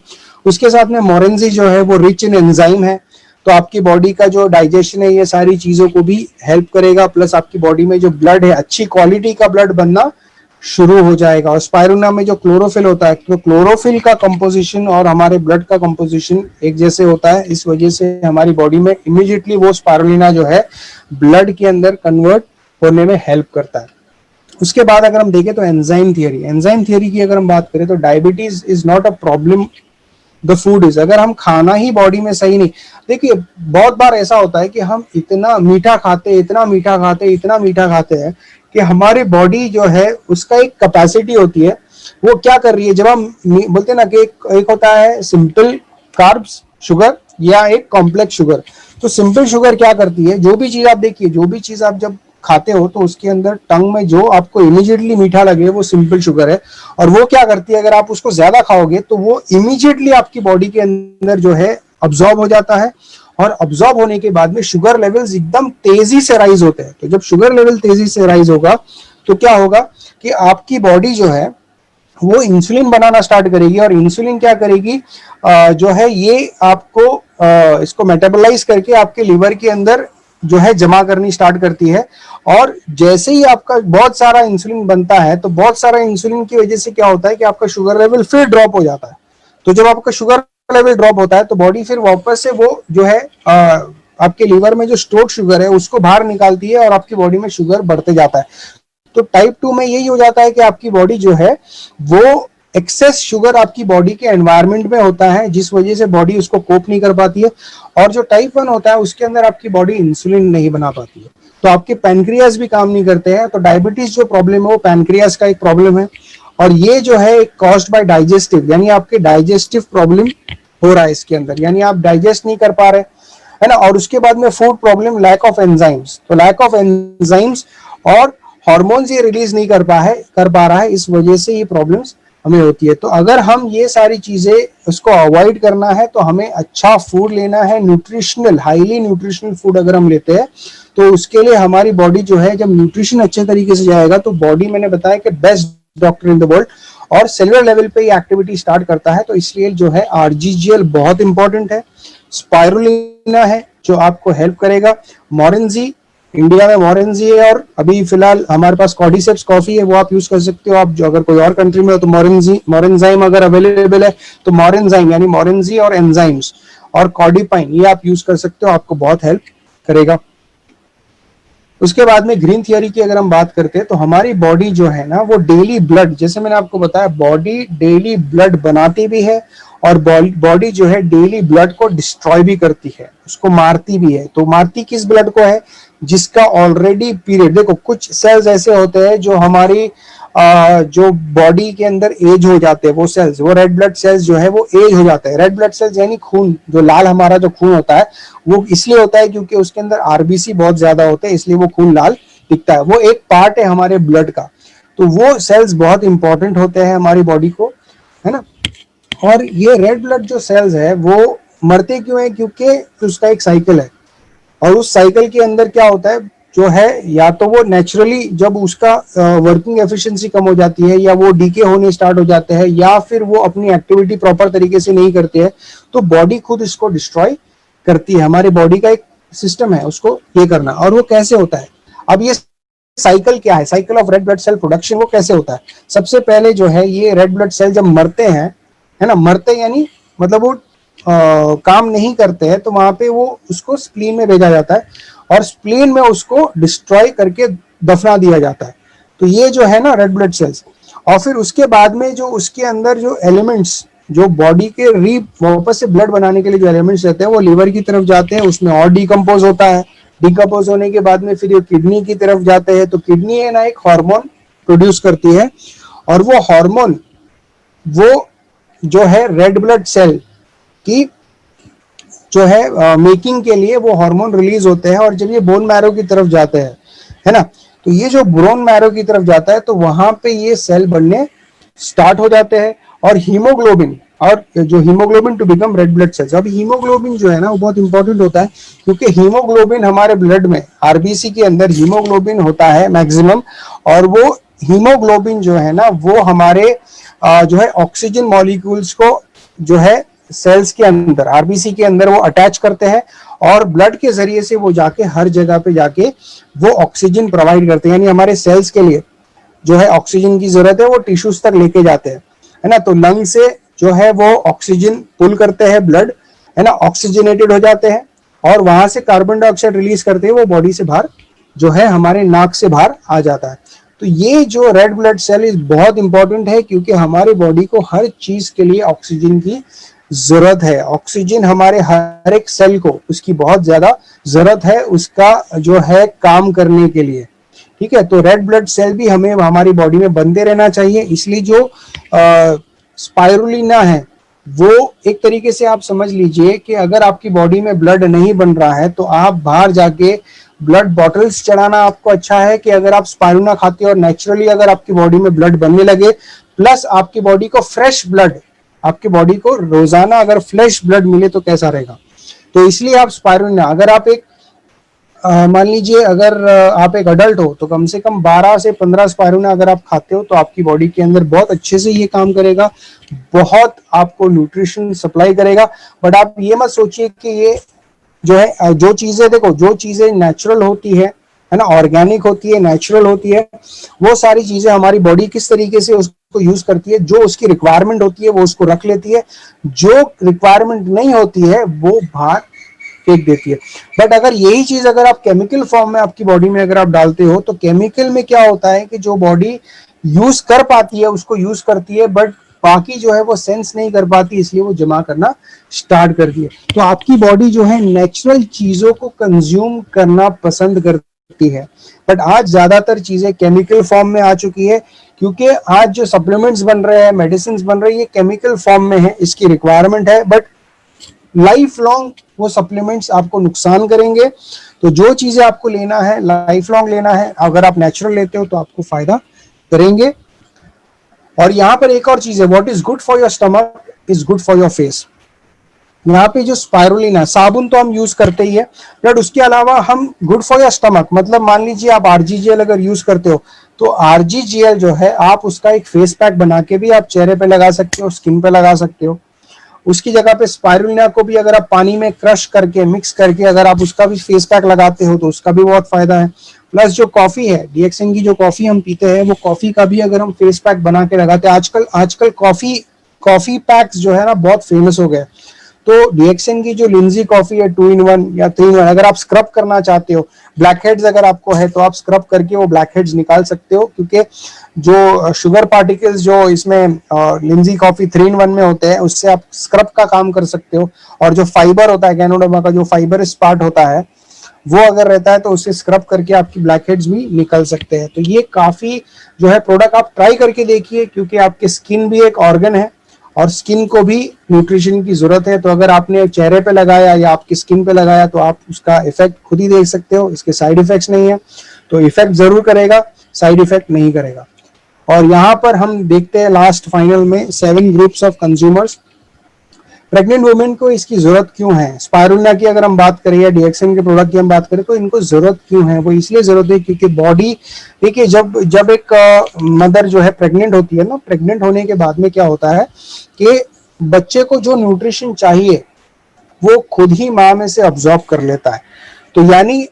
उसके साथ में मोरेंजी जो है वो रिच इन एंजाइम है, तो आपकी बॉडी का जो डाइजेशन है ये सारी चीजों को भी हेल्प करेगा, प्लस आपकी बॉडी में जो ब्लड है अच्छी क्वालिटी का ब्लड बनना शुरू हो जाएगा। और स्पाइरुलिना में जो क्लोरोफिल होता है, तो क्लोरोफिल का कंपोजिशन और हमारे ब्लड का कंपोजिशन एक जैसे होता है, इस वजह से हमारी बॉडी में इमीडिएटली वो स्पाइरुलिना जो है ब्लड के अंदर कन्वर्ट होने में हेल्प करता है। उसके बाद अगर हम देखें तो एंजाइम थियरी, एंजाइम थियरी की अगर हम बात करें तो diabetes is not a problem, the food is. अगर हम खाना ही बॉडी में सही नहीं, देखिए बहुत बार ऐसा होता है कि हम इतना मीठा खाते, इतना मीठा खाते, इतना मीठा खाते हैं कि हमारी बॉडी जो है उसका एक कैपेसिटी होती है, वो क्या कर रही है, जब हम बोलते हैं ना कि एक होता है सिंपल कार्ब्स शुगर या एक कॉम्प्लेक्स शुगर। तो सिंपल शुगर क्या करती है, जो भी चीज आप देखिए, जो भी चीज आप जब खाते हो तो उसके अंदर टंग में जो आपको इमीडिएटली मीठा लगे वो सिंपल शुगर है, और वो क्या करती है, अगर आप उसको ज्यादा खाओगे तो वो इमीडिएटली आपकी बॉडी के अंदर जो है अब्सॉर्ब हो जाता है, और अब्सॉर्ब होने के बाद में शुगर लेवल्स एकदम तेजी से राइज होते हैं। तो जब शुगर लेवल तेजी से राइज होगा तो क्या होगा कि आपकी बॉडी जो है वो इंसुलिन बनाना स्टार्ट करेगी, और इंसुलिन क्या करेगी, जो है ये आपको इसको मेटाबोलाइज करके आपके लीवर के अंदर जो है जमा करनी स्टार्ट करती है। और जैसे ही आपका बहुत सारा इंसुलिन बनता है तो बहुत सारा इंसुलिन की वजह से क्या होता है कि आपका शुगर लेवल फिर ड्रॉप हो जाता है। तो जब आपका शुगर लेवल ड्रॉप होता है तो बॉडी फिर वापस से वो जो है आपके लीवर में जो स्टोर्ड शुगर है उसको बाहर निकालती है, और आपकी बॉडी में शुगर बढ़ते जाता है। तो टाइप 2 में यही हो जाता है कि आपकी बॉडी जो है वो एक्सेस शुगर आपकी बॉडी के एनवायरनमेंट में होता है, जिस वजह से बॉडी उसको कोप नहीं कर पाती है। और जो टाइप 1 होता है उसके अंदर आपकी बॉडी इंसुलिन नहीं बना पाती है, तो आपके पैनक्रियाज भी काम नहीं करते हैं। तो डायबिटीज जो प्रॉब्लम है वो पैनक्रियाज का एक प्रॉब्लम है, और ये जो है कॉज्ड बाय डाइजेस्टिव, यानी आपके डाइजेस्टिव प्रॉब्लम हो रहा है इसके अंदर, यानी आप डाइजेस्ट नहीं कर पा रहे, है ना। और उसके बाद में food problem, lack of enzymes, तो लैक ऑफ एंजाइम्स और हार्मोन्स ये रिलीज नहीं कर पा रहा है, इस वजह से ये प्रॉब्लम्स हमें होती है। तो अगर हम ये सारी चीजें उसको अवॉइड करना है तो हमें अच्छा फूड लेना है, न्यूट्रिशनल, हाईली न्यूट्रिशनल फूड अगर हम लेते हैं तो उसके लिए हमारी बॉडी जो है, जब न्यूट्रिशन अच्छे तरीके से जाएगा तो बॉडी, मैंने बताया कि best doctor in the world, और सेलुलर लेवल पे ये एक्टिविटी स्टार्ट करता है। तो इसलिए जो है आरजीजीएल बहुत इंपॉर्टेंट है, स्पाइरुलिना है जो आपको हेल्प करेगा, मोरेंजी, इंडिया में मोरेंजी है, और अभी फिलहाल हमारे पास कॉर्डिसेप्स कॉफी है वो आप यूज कर सकते हो। आप जो अगर कोई और कंट्री में हो तो मोरेंजाइम अगर अवेलेबल है तो मोरेंजाइम यानी मोरेंजी और एंजाइम्स और कॉर्डिपाइन ये आप यूज कर सकते हो, आपको बहुत हेल्प करेगा। उसके बाद में ग्रीन थियरी की अगर हम बात करते हैं तो हमारी बॉडी जो है ना वो डेली ब्लड, जैसे मैंने आपको बताया, बॉडी डेली ब्लड बनाती भी है, और बॉडी जो है डेली ब्लड को डिस्ट्रॉय भी करती है, उसको मारती भी है। तो मारती किस ब्लड को है, जिसका ऑलरेडी पीरियड, देखो कुछ सेल्स ऐसे होते हैं जो हमारी जो बॉडी के अंदर एज हो जाते हैं, वो सेल्स, वो रेड ब्लड सेल्स जो है वो एज हो जाते हैं। रेड ब्लड सेल्स यानी खून, जो लाल हमारा जो खून होता है वो इसलिए होता है क्योंकि उसके अंदर आरबीसी बहुत ज्यादा होते हैं, इसलिए वो खून लाल दिखता है, वो एक पार्ट है हमारे ब्लड का। तो वो सेल्स बहुत इंपॉर्टेंट होते हैं हमारी बॉडी को, है ना। और ये रेड ब्लड जो सेल्स है वो मरते क्यों है, क्योंकि उसका एक साइकिल है, और उस साइकिल के अंदर क्या होता है जो है, या तो वो नेचुरली जब उसका वर्किंग एफिशिएंसी कम हो जाती है, या वो डीके होने स्टार्ट हो जाते हैं, या फिर वो अपनी एक्टिविटी प्रॉपर तरीके से नहीं करते हैं, तो बॉडी खुद इसको डिस्ट्रॉय करती है। हमारी बॉडी का एक सिस्टम है उसको ये करना, और वो कैसे होता है, अब ये साइकिल क्या है, cycle of red blood cell production, वो कैसे होता है। सबसे पहले जो है ये रेड ब्लड सेल जब मरते हैं, है ना, मरते यानी मतलब वो काम नहीं करते हैं, तो वहां पे वो उसको स्प्लीन में भेजा जाता है, और स्प्लीन में उसको डिस्ट्रॉय करके दफना दिया जाता है। तो ये जो है ना रेड ब्लड सेल्स, और फिर उसके बाद में जो उसके अंदर जो एलिमेंट्स जो बॉडी के वापस से ब्लड बनाने के लिए जो एलिमेंट्स रहते हैं वो लीवर की तरफ जाते हैं, उसमें और डिकम्पोज होता है। डिकम्पोज होने के बाद में फिर ये किडनी की तरफ जाते हैं। तो किडनी है ना एक हार्मोन प्रोड्यूस करती है, और वो हार्मोन वो जो है रेड ब्लड सेल की जो है मेकिंग के लिए वो हार्मोन रिलीज होते हैं। और जब ये बोन मैरो की तरफ जाते हैं, है ना, तो ये जो बोन मैरो की तरफ जाता है तो वहां पे ये सेल बनने स्टार्ट हो जाते हैं। और हीमोग्लोबिन, और जो haemoglobin to become red blood cells. अब हीमोग्लोबिन जो है ना वो बहुत इंपॉर्टेंट होता है, क्योंकि हीमोग्लोबिन हमारे ब्लड में आरबीसी के अंदर हीमोग्लोबिन होता है मैक्सिमम। और वो हीमोग्लोबिन जो है ना वो हमारे जो है ऑक्सीजन मॉलिक्यूल्स को जो है सेल्स के अंदर आरबीसी के अंदर वो अटैच करते हैं, और ब्लड के जरिए से वो जाके हर जगह पे जाके वो ऑक्सीजन प्रोवाइड करते हैं। यानी हमारे सेल्स के लिए जो है ऑक्सीजन की जरूरत है वो टिश्यूज तक लेके जाते हैं, है ना। तो लंग से जो है वो ऑक्सीजन पुल करते हैं ब्लड, है ना, ऑक्सीजनेटेड हो जाते हैं, और वहां से कार्बन डाइऑक्साइड रिलीज करते हैं, वो बॉडी से बाहर जो है हमारे नाक से बाहर आ जाता है। तो ये जो रेड ब्लड सेल इज बहुत इंपॉर्टेंट है, क्योंकि हमारी बॉडी को हर चीज के लिए ऑक्सीजन की जरूरत है। ऑक्सीजन हमारे हर एक सेल को उसकी बहुत ज्यादा जरूरत है उसका जो है काम करने के लिए, ठीक है। तो रेड ब्लड सेल भी हमें हमारी बॉडी में बनते रहना चाहिए। इसलिए जो स्पाइरुलिना है वो एक तरीके से आप समझ लीजिए कि अगर आपकी बॉडी में ब्लड नहीं बन रहा है तो आप बाहर जाके ब्लड बॉटल्स चढ़ाना आपको अच्छा है, कि अगर आप स्पाइरुलिना खाते हो और नेचुरली अगर आपकी बॉडी में ब्लड बनने लगे, प्लस आपकी बॉडी को फ्रेश ब्लड, आपकी बॉडी को रोजाना अगर फ्रेश ब्लड मिले तो कैसा रहेगा। तो इसलिए आप स्पाइरुलिना, अगर आप एक मान लीजिए अगर आप एक अडल्ट हो तो कम से कम 12 से 15 स्पाइरुलिना अगर आप खाते हो तो आपकी बॉडी के अंदर बहुत अच्छे से ये काम करेगा, बहुत आपको न्यूट्रिशन सप्लाई करेगा। बट आप ये मत सोचिए कि ये जो है जो चीजें, देखो जो चीजें नेचुरल होती है ना, ऑर्गेनिक होती है, नेचुरल होती है, वो सारी चीजें हमारी बॉडी किस तरीके से उसको यूज करती है, जो उसकी रिक्वायरमेंट होती है वो उसको रख लेती है, जो रिक्वायरमेंट नहीं होती है वो बाहर फेंक देती है। बट अगर यही चीज अगर आप केमिकल फॉर्म में आपकी बॉडी में अगर आप डालते हो तो केमिकल में क्या होता है कि जो बॉडी यूज कर पाती है उसको यूज करती है, बट बाकी जो है वो सेंस नहीं कर पाती, इसलिए वो जमा करना स्टार्ट करती है। तो आपकी बॉडी जो है नेचुरल चीजों को कंज्यूम करना पसंद करती है, बट आज ज्यादातर चीजें केमिकल फॉर्म में आ चुकी है, क्योंकि आज जो सप्लीमेंट्स बन रहे हैं, मेडिसिन बन रही है, केमिकल फॉर्म में है, इसकी रिक्वायरमेंट है, बट लाइफ लॉन्ग वो सप्लीमेंट्स आपको नुकसान करेंगे। तो जो चीजें आपको लेना है लाइफ लॉन्ग लेना है, अगर आप नेचुरल लेते हो तो आपको फायदा करेंगे। और यहाँ पर एक और चीज है, what is good for your stomach is good for your face. यहाँ पे जो स्पाइरुलिना, साबुन तो हम यूज करते ही है, बट उसके अलावा हम गुड फॉर योर स्टमक, मतलब मान लीजिए आप आरजीजीएल अगर यूज करते हो तो आरजीजीएल जो है आप उसका एक फेस पैक बना के भी आप चेहरे पे लगा सकते हो, स्किन पे लगा सकते हो। उसकी जगह पे स्पाइरुलिना को भी अगर आप पानी में क्रश करके मिक्स करके अगर आप उसका भी फेस पैक लगाते हो तो उसका भी बहुत फायदा है। प्लस जो कॉफी है, डीएक्सएन की जो कॉफी हम पीते हैं, वो कॉफी का भी अगर हम फेस पैक बना के लगाते हैं, आजकल कॉफी पैक्स जो है ना बहुत फेमस हो गए। तो डीएक्सएन की जो लिंजी कॉफी है 2 in 1 या 3 in 1, अगर आप स्क्रब करना चाहते हो, ब्लैक हेड्स अगर आपको है तो आप स्क्रब करके वो ब्लैक हेड्स निकाल सकते हो, क्योंकि जो शुगर पार्टिकल्स जो इसमें लिंजी कॉफी 3 in 1 में होते हैं उससे आप स्क्रब का काम कर सकते हो। और जो फाइबर होता है गैनोडर्मा का, जो फाइबर पार्ट होता है वो अगर रहता है तो उससे स्क्रब करके आपकी ब्लैक हेड्स भी निकल सकते हैं। तो ये काफी जो है प्रोडक्ट आप ट्राई करके देखिए, क्योंकि आपकी स्किन भी एक ऑर्गन है और स्किन को भी न्यूट्रिशन की जरूरत है। तो अगर आपने चेहरे पे लगाया या आपकी स्किन पे लगाया तो आप उसका इफेक्ट खुद ही देख सकते हो, इसके साइड इफेक्ट्स नहीं है। तो इफेक्ट जरूर करेगा, साइड इफेक्ट नहीं करेगा। और यहाँ पर हम देखते हैं लास्ट फाइनल में 7 groups of consumers. Pregnant women को इसकी जरूरत क्यों है, स्पाइरुलिना की अगर हम बात करें या डीएक्सएन के प्रोडक्ट की हम बात करें तो इनको जरूरत क्यों है, वो इसलिए जरूरत है क्योंकि बॉडी, देखिए जब एक मदर जो है प्रेग्नेंट होती है ना, प्रेग्नेंट होने के बाद में क्या होता है कि बच्चे को जो न्यूट्रिशन चाहिए वो खुद ही माँ में से अब्सॉर्ब कर लेता है। तो यानी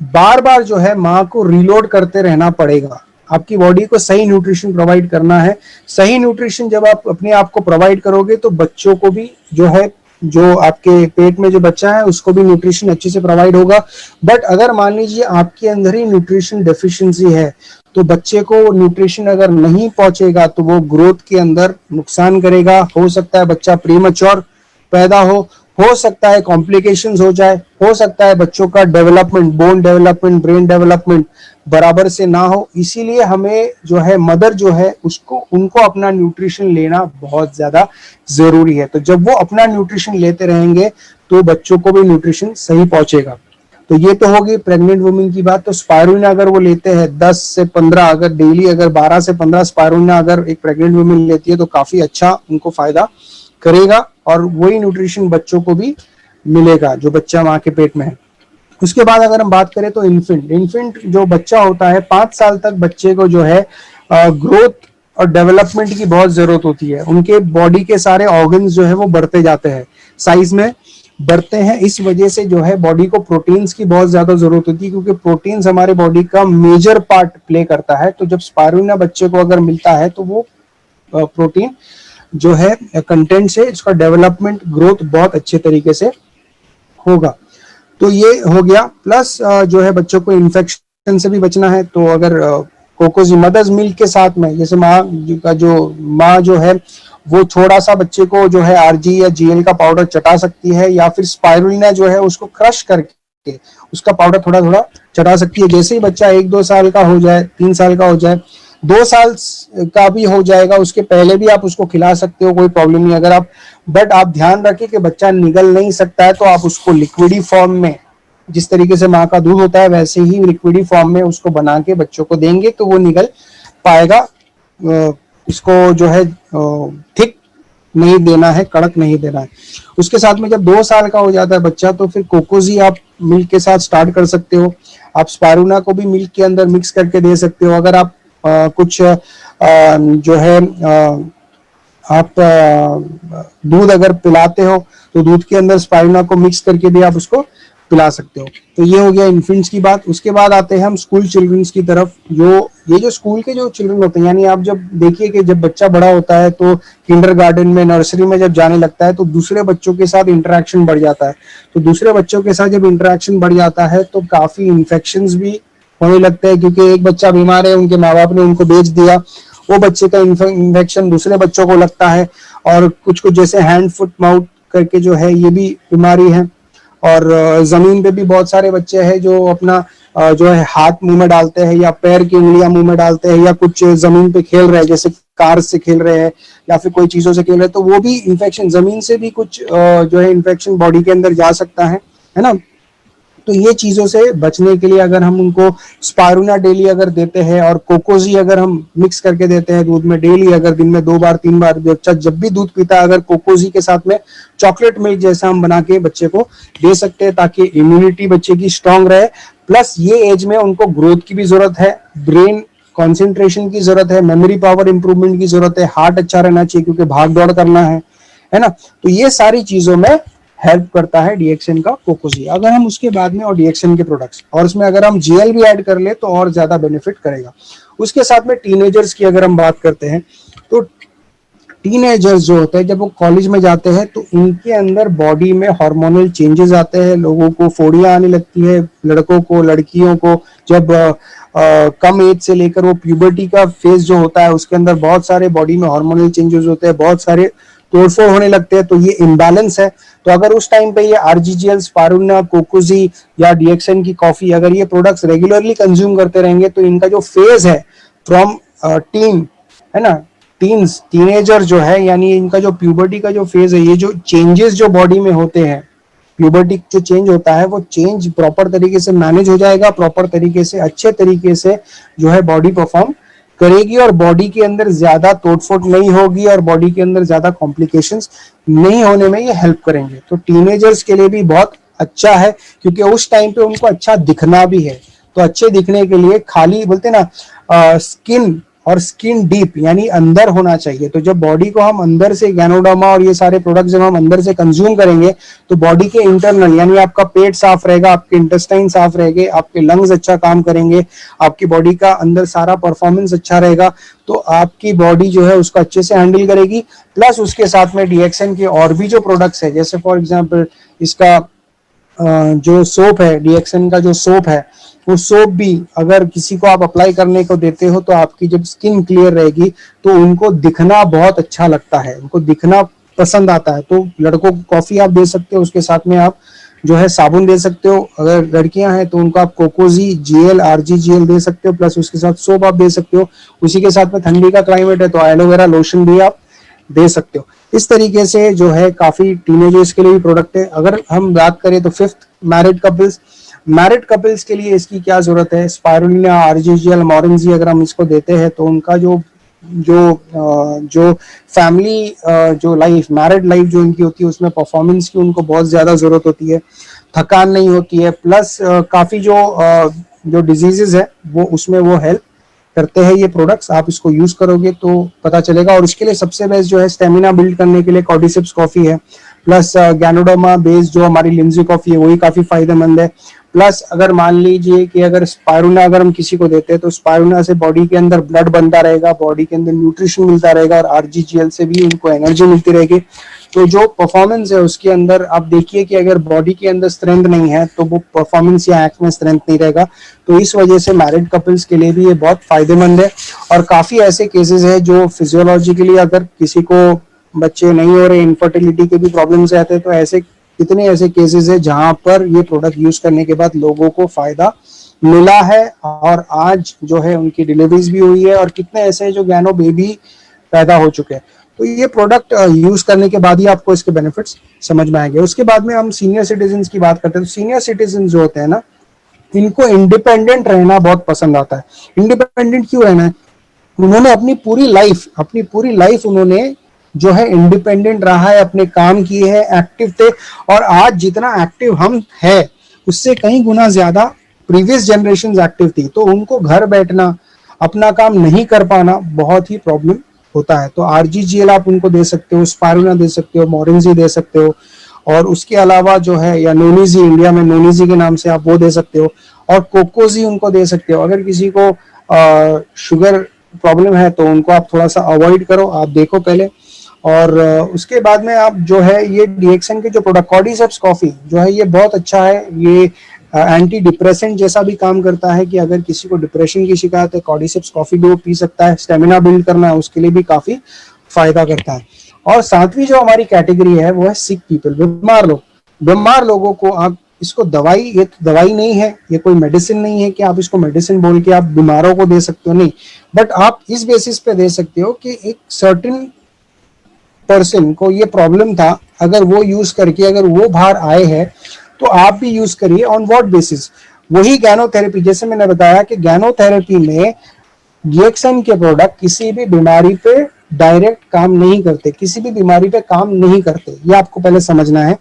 बार बार जो है माँ को रीलोड करते रहना पड़ेगा। आपकी बॉडी को सही न्यूट्रिशन प्रोवाइड करना है। सही न्यूट्रिशन जब आप अपने आप को प्रोवाइड करोगे तो बच्चों को भी जो है जो आपके पेट में जो बच्चा है उसको भी न्यूट्रिशन अच्छे से प्रोवाइड होगा। बट अगर मान लीजिए आपके अंदर ही न्यूट्रिशन डेफिशिएंसी है तो बच्चे को न्यूट्रिशन अगर नहीं पहुंचेगा तो वो ग्रोथ के अंदर नुकसान करेगा। हो सकता है बच्चा प्रीमैच्योर पैदा हो सकता है कॉम्प्लिकेशंस हो जाए, हो सकता है बच्चों का development, bone development, brain development बराबर से ना हो। इसीलिए हमें जो है मदर जो है उसको उनको अपना न्यूट्रिशन लेना बहुत ज्यादा जरूरी है। तो जब वो अपना न्यूट्रिशन लेते रहेंगे तो बच्चों को भी न्यूट्रिशन सही पहुंचेगा। तो ये तो होगी प्रेग्नेंट वुमेन की बात। तो स्पायरुलिना अगर वो लेते हैं 10 से 15, अगर डेली अगर 12 से 15 स्पायरुलिना अगर एक प्रेग्नेंट वुमेन लेती है तो काफी अच्छा उनको फायदा करेगा और वही न्यूट्रिशन बच्चों को भी मिलेगा जो बच्चा माँ के पेट में है। उसके बाद अगर हम बात करें तो इन्फेंट जो बच्चा होता है 5 साल तक बच्चे को जो है ग्रोथ और डेवलपमेंट की बहुत जरूरत होती है। उनके बॉडी के सारे ऑर्गन्स जो है वो बढ़ते जाते हैं, साइज में बढ़ते हैं। इस वजह से जो है बॉडी को प्रोटीन्स की बहुत ज्यादा जरूरत होती है क्योंकि प्रोटीन्स हमारे बॉडी का मेजर पार्ट प्ले करता है। तो जब स्पायरुलिना बच्चे को अगर मिलता है तो वो प्रोटीन जो है कंटेंट से इसका डेवलपमेंट ग्रोथ बहुत अच्छे तरीके से होगा। तो ये हो गया। प्लस जो है बच्चों को इन्फेक्शन से भी बचना है तो अगर कोकोजी मदर्स मिल्क के साथ में जैसे माँ जो है वो थोड़ा सा बच्चे को जो है आरजी या जीएल का पाउडर चटा सकती है या फिर स्पायरुलिना जो है उसको क्रश करके उसका पाउडर थोड़ा थोड़ा चटा सकती है। जैसे ही बच्चा 1-2 साल का हो जाए, 3 साल का हो जाए, 2 साल का भी हो जाएगा उसके पहले भी आप उसको खिला सकते हो, कोई प्रॉब्लम नहीं। अगर आप बट आप ध्यान रखें कि बच्चा निगल नहीं सकता है तो आप उसको लिक्विडी फॉर्म में, जिस तरीके से माँ का दूध होता है वैसे ही लिक्विडी फॉर्म में उसको बना के बच्चों को देंगे तो वो निगल पाएगा। इसको जो है थिक नहीं देना है, कड़क नहीं देना है। उसके साथ में जब 2 साल का हो जाता है बच्चा तो फिर कोकोजी आप मिल्क के साथ स्टार्ट कर सकते हो। आप स्पायरुलिना को भी मिल्क के अंदर मिक्स करके दे सकते हो। अगर आप कुछ जो है आप दूध अगर पिलाते हो तो दूध के अंदर स्पायरुलिना को मिक्स करके भी आप उसको पिला सकते हो। तो ये हो गया इन्फेंट्स की बात। उसके बाद आते हैं हम स्कूल चिल्ड्रंस की तरफ। ये जो स्कूल के जो चिल्ड्रन होते हैं, यानी आप जब देखिए कि जब बच्चा बड़ा होता है तो किंडरगार्टन में, नर्सरी में जब जाने लगता है तो दूसरे बच्चों के साथ इंटरेक्शन बढ़ जाता है। तो दूसरे बच्चों के साथ जब इंटरेक्शन बढ़ जाता है तो काफी इन्फेक्शंस भी होने लगते हैं क्योंकि एक बच्चा बीमार है, उनके माँ बाप ने उनको बेच दिया, वो बच्चे का इन्फेक्शन दूसरे बच्चों को लगता है। और कुछ कुछ जैसे हैंड फुट माउथ करके जो है ये भी बीमारी है। और जमीन पे भी बहुत सारे बच्चे हैं जो अपना जो है हाथ मुंह में डालते हैं या पैर की उंगलियां मुंह में डालते हैं या कुछ जमीन पे खेल रहे हैं, जैसे कार से खेल रहे हैं या फिर कोई चीजों से खेल रहे हैं, तो वो भी इन्फेक्शन, जमीन से भी कुछ जो है इन्फेक्शन बॉडी के अंदर जा सकता है ना। तो ये चीजों से बचने के लिए अगर हम उनको स्पायरुलिना डेली अगर देते हैं और कोकोजी अगर हम मिक्स करके देते हैं दूध में डेली, अगर दिन में 2 बार 3 बार बच्चा जब भी दूध पीता है अगर कोकोजी के साथ में चॉकलेट मिल्क जैसा हम बना के बच्चे को दे सकते हैं ताकि इम्यूनिटी बच्चे की स्ट्रांग रहे। प्लस ये एज में उनको ग्रोथ की भी जरूरत है, ब्रेन कॉन्सेंट्रेशन की जरूरत है, मेमोरी पावर इंप्रूवमेंट की जरूरत है, हार्ट अच्छा रहना चाहिए क्योंकि भाग दौड़ करना है ना। तो ये सारी चीजों में हेल्प करता है डीएक्सएन का कोकोजी। अगर हम उसके बाद में और डीएक्सएन के प्रोडक्ट्स और उसमें अगर हम जीएल भी ऐड कर ले तो और ज्यादा बेनिफिट करेगा। उसके साथ में टीनेजर्स की अगर हम बात करते हैं तो टीनेजर्स जो होते हैं जब वो कॉलेज में जाते हैं तो इनके अंदर बॉडी में हार्मोनल चेंजेस आते हैं, लोगों को फोड़ियां आने लगती है, लड़कों को लड़कियों को जब कम एज से लेकर वो प्यूबर्टी का फेज जो होता है उसके अंदर बहुत सारे बॉडी में हार्मोनल चेंजेस होते हैं, बहुत सारे तोड़फोड़ होने लगते हैं। तो ये इम्बैलेंस है। तो अगर उस टाइम पे ये आरजीजीएल, स्पायरुलिना, कोकोजी या डीएक्सएन की कॉफी अगर ये प्रोडक्ट्स रेगुलरली कंज्यूम करते रहेंगे तो इनका जो फेज है फ्रॉम टीन, है ना, टीनेजर जो है, यानी इनका जो प्यूबर्टी का जो फेज है, ये जो चेंजेस जो बॉडी में होते हैं, प्यूबर्टी जो चेंज होता है वो चेंज प्रॉपर तरीके से मैनेज हो जाएगा, प्रॉपर तरीके से अच्छे तरीके से जो है बॉडी परफॉर्म करेगी और बॉडी के अंदर ज्यादा तोड़फोड़ नहीं होगी और बॉडी के अंदर ज्यादा कॉम्प्लिकेशंस नहीं होने में ये हेल्प करेंगे। तो टीनेजर्स के लिए भी बहुत अच्छा है क्योंकि उस टाइम पे उनको अच्छा दिखना भी है। तो अच्छे दिखने के लिए खाली बोलते ना स्किन और स्किन डीप यानी अंदर होना चाहिए। तो जब बॉडी को हम अंदर से गैनोडर्मा और ये सारे प्रोडक्ट जब हम अंदर से कंज्यूम करेंगे तो बॉडी के इंटरनल यानी आपका पेट साफ रहेगा, आपके इंटेस्टाइन साफ रहेंगे, आपके लंग्स अच्छा काम करेंगे, आपकी बॉडी का अंदर सारा परफॉर्मेंस अच्छा रहेगा, तो आपकी बॉडी जो है उसको अच्छे से हैंडल करेगी। प्लस उसके साथ में डीएक्सएन के और भी जो प्रोडक्ट्स है, जैसे फॉर एग्जांपल इसका जो सोप है, डीएक्सएन का जो सोप है, वो सोप भी अगर किसी को आप अप्लाई करने को देते हो तो आपकी जब स्किन क्लियर रहेगी तो उनको दिखना बहुत अच्छा लगता है, उनको दिखना पसंद आता है। तो लड़कों को कॉफी आप दे सकते हो, उसके साथ में आप जो है साबुन दे सकते हो। अगर लड़कियां हैं तो उनको आप कोकोजी जीएल आरजी दे सकते हो, प्लस उसके साथ सोप आप दे सकते हो। उसी के साथ में ठंडी का क्लाइमेट है तो एलोवेरा लोशन भी आप दे सकते हो। इस तरीके से जो है काफी टीनेजर्स के लिए भी प्रोडक्ट है। अगर हम बात करें तो फिफ्थ, मैरिड कपल्स के लिए इसकी क्या जरूरत है, स्पाइरुलिना, आरजीजीएल, मोरेंजी अगर हम इसको देते हैं तो उनका जो फैमिली जो लाइफ, मैरिड लाइफ जो इनकी होती है उसमें परफॉर्मेंस की उनको बहुत ज्यादा जरूरत होती है, थकान नहीं होती है, प्लस काफी जो डिजीजेस है वो उसमें वो हेल्प करते हैं ये प्रोडक्ट्स। आप इसको यूज करोगे तो पता चलेगा। और इसके लिए सबसे बेस्ट जो है स्टेमिना बिल्ड करने के लिए कॉर्डिसेप्स कॉफी है, प्लस गैनोडर्मा बेस्ड जो हमारी लिम्जी कॉफी है वही काफी फायदेमंद है। प्लस अगर मान लीजिए कि अगर स्पाइरुलिना अगर हम किसी को देते हैं तो स्पाइरुलिना से बॉडी के अंदर ब्लड बनता रहेगा, बॉडी के अंदर न्यूट्रिशन मिलता रहेगा, और आरजीजीएल से भी उनको एनर्जी मिलती रहेगी। तो जो परफॉर्मेंस है उसके अंदर आप देखिए कि अगर बॉडी के अंदर स्ट्रेंथ नहीं है तो वो परफॉर्मेंस या एक्ट में स्ट्रेंथ नहीं रहेगा। तो इस वजह से मैरिड कपल्स के लिए भी ये बहुत फायदेमंद है। और काफी ऐसे केसेस है जो फिजियोलॉजिकली अगर किसी को बच्चे नहीं हो रहे, इनफर्टिलिटी के भी प्रॉब्लम्स रहते हैं, तो ऐसे कितने ऐसे केसेस है जहां पर ये प्रोडक्ट यूज करने के बाद लोगों को फायदा मिला है और आज जो है उनकी डिलीवरीज भी हुई है, और कितने ऐसे हैं जो गैनो बेबी पैदा हो चुके हैं। तो ये प्रोडक्ट यूज करने के बाद ही आपको इसके बेनिफिट्स समझ में आएंगे। उसके बाद में हम सीनियर सिटीजन की बात करते हैं तो सीनियर सिटीजन जो होते हैं ना, इनको इंडिपेंडेंट रहना बहुत पसंद आता है। इंडिपेंडेंट क्यों रहना है, उन्होंने अपनी पूरी लाइफ उन्होंने जो है इंडिपेंडेंट रहा है, अपने काम किए हैं, एक्टिव थे। और आज जितना एक्टिव हम है उससे कहीं गुना ज्यादा प्रीवियस जनरेशन एक्टिव थी। तो उनको घर बैठना, अपना काम नहीं कर पाना बहुत ही प्रॉब्लम होता है। तो आरजीजीएल आप उनको दे सकते हो, स्पाइरुलिना दे सकते हो, मोरेंजी दे सकते हो, और उसके अलावा जो है या नोनीजी, इंडिया में नोनीजी के नाम से आप वो दे सकते हो, और कोकोजी उनको दे सकते हो। अगर किसी को शुगर प्रॉब्लम है तो उनको आप थोड़ा सा अवॉइड करो, आप देखो पहले। और उसके बाद में आप जो है ये डीएक्सएन के जो प्रोडक्ट कॉर्डिसेप्स कॉफी जो है ये बहुत अच्छा है। ये एंटी डिप्रेसेंट जैसा भी काम करता है कि अगर किसी को डिप्रेशन की शिकायत है, कॉर्डिसेप्स कॉफी भी वो पी सकता है। स्टेमिना बिल्ड करना है उसके लिए भी काफी फायदा करता है। और सातवीं जो हमारी कैटेगरी है वो है सिक पीपल, बीमार लोगों को आप इसको दवाई, ये दवाई नहीं है, ये कोई मेडिसिन नहीं है कि आप इसको मेडिसिन बोल के आप बीमारों को दे सकते हो, नहीं। बट आप इस बेसिस पे दे सकते हो कि एक सर्टेन पर्सन को ये प्रॉब्लम था, अगर वो यूज करके अगर वो बाहर आए हैं तो आप भी यूज करिए। ऑन व्हाट बेसिस, वही गैनोथेरेपी, जैसे मैंने बताया कि गैनोथेरेपी में डीएक्सएन के प्रोडक्ट किसी भी बीमारी पे डायरेक्ट काम नहीं करते, किसी भी बीमारी पे काम नहीं करते, ये आपको पहले समझना है।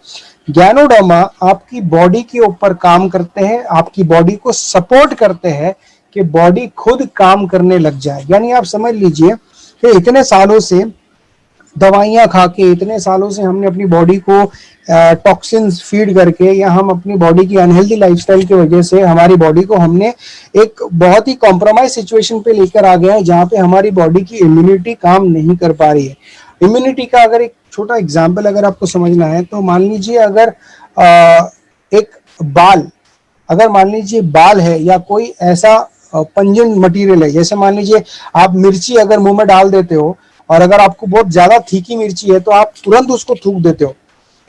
गैनोडर्मा आपकी बॉडी के ऊपर काम करते हैं, आपकी बॉडी को सपोर्ट करते हैं कि बॉडी खुद काम करने लग जाए। यानी आप समझ लीजिए कि इतने सालों से दवाइयां खा के, इतने सालों से हमने अपनी बॉडी को टॉक्सिन्स फीड करके, या हम अपनी बॉडी की अनहेल्दी लाइफस्टाइल की वजह से हमारी बॉडी को हमने एक बहुत ही कॉम्प्रोमाइज सिचुएशन पे लेकर आ गए हैं जहां पे हमारी बॉडी की इम्यूनिटी काम नहीं कर पा रही है। इम्यूनिटी का अगर एक छोटा एग्जाम्पल अगर आपको समझना है तो मान लीजिए अगर एक बाल, अगर मान लीजिए बाल है या कोई ऐसा पंजेंट मटेरियल है, जैसे मान लीजिए आप मिर्ची अगर मुंह में डाल देते हो और अगर आपको बहुत ज्यादा तीखी मिर्ची है तो आप तुरंत उसको थूक देते हो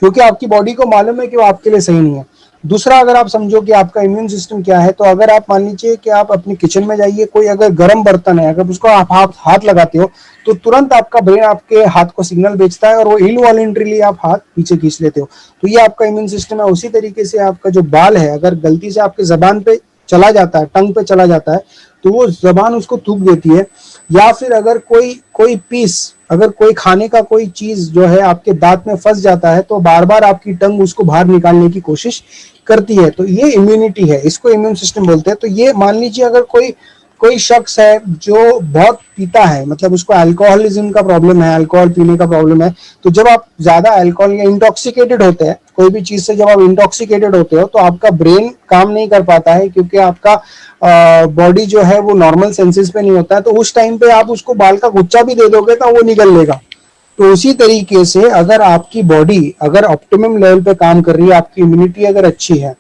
क्योंकि आपकी बॉडी को मालूम है कि वो आपके लिए सही नहीं है। दूसरा, अगर आप समझो कि आपका इम्यून सिस्टम क्या है, तो अगर आप मान लीजिए कि आप अपने किचन में जाइए, कोई अगर गर्म बर्तन है, अगर उसको आप हाथ लगाते हो तो तुरंत आपका ब्रेन आपके हाथ को सिग्नल भेजता है और वो इनवॉलंटरीली आप हाथ पीछे खींच लेते हो। तो ये आपका इम्यून सिस्टम है। उसी तरीके से आपका जो बाल है, अगर गलती से आपके जबान पे चला जाता है, टंग पे चला जाता है, तो वो जबान उसको थूक देती है। या फिर अगर कोई पीस, अगर कोई खाने का कोई चीज जो है आपके दांत में फंस जाता है तो बार बार आपकी टंग उसको बाहर निकालने की कोशिश करती है। तो ये इम्यूनिटी है, इसको इम्यून सिस्टम बोलते हैं। तो ये मान लीजिए अगर कोई कोई शख्स है जो बहुत पीता है, मतलब उसको अल्कोहलिज्म का प्रॉब्लम है, अल्कोहल पीने का प्रॉब्लम है, तो जब आप ज्यादा अल्कोहल या इंटॉक्सिकेटेड होते हैं कोई भी चीज से, जब आप इंटॉक्सिकेटेड होते हो तो आपका ब्रेन काम नहीं कर पाता है, क्योंकि आपका बॉडी जो है वो नॉर्मल सेंसेस पे नहीं होता है। तो उस टाइम पे आप उसको बाल का गुच्छा भी दे दोगे तो वो निकल लेगा। तो उसी तरीके से अगर आपकी बॉडी अगर ऑप्टिमम लेवल पे काम कर रही है, आपकी इम्यूनिटी अगर अच्छी है,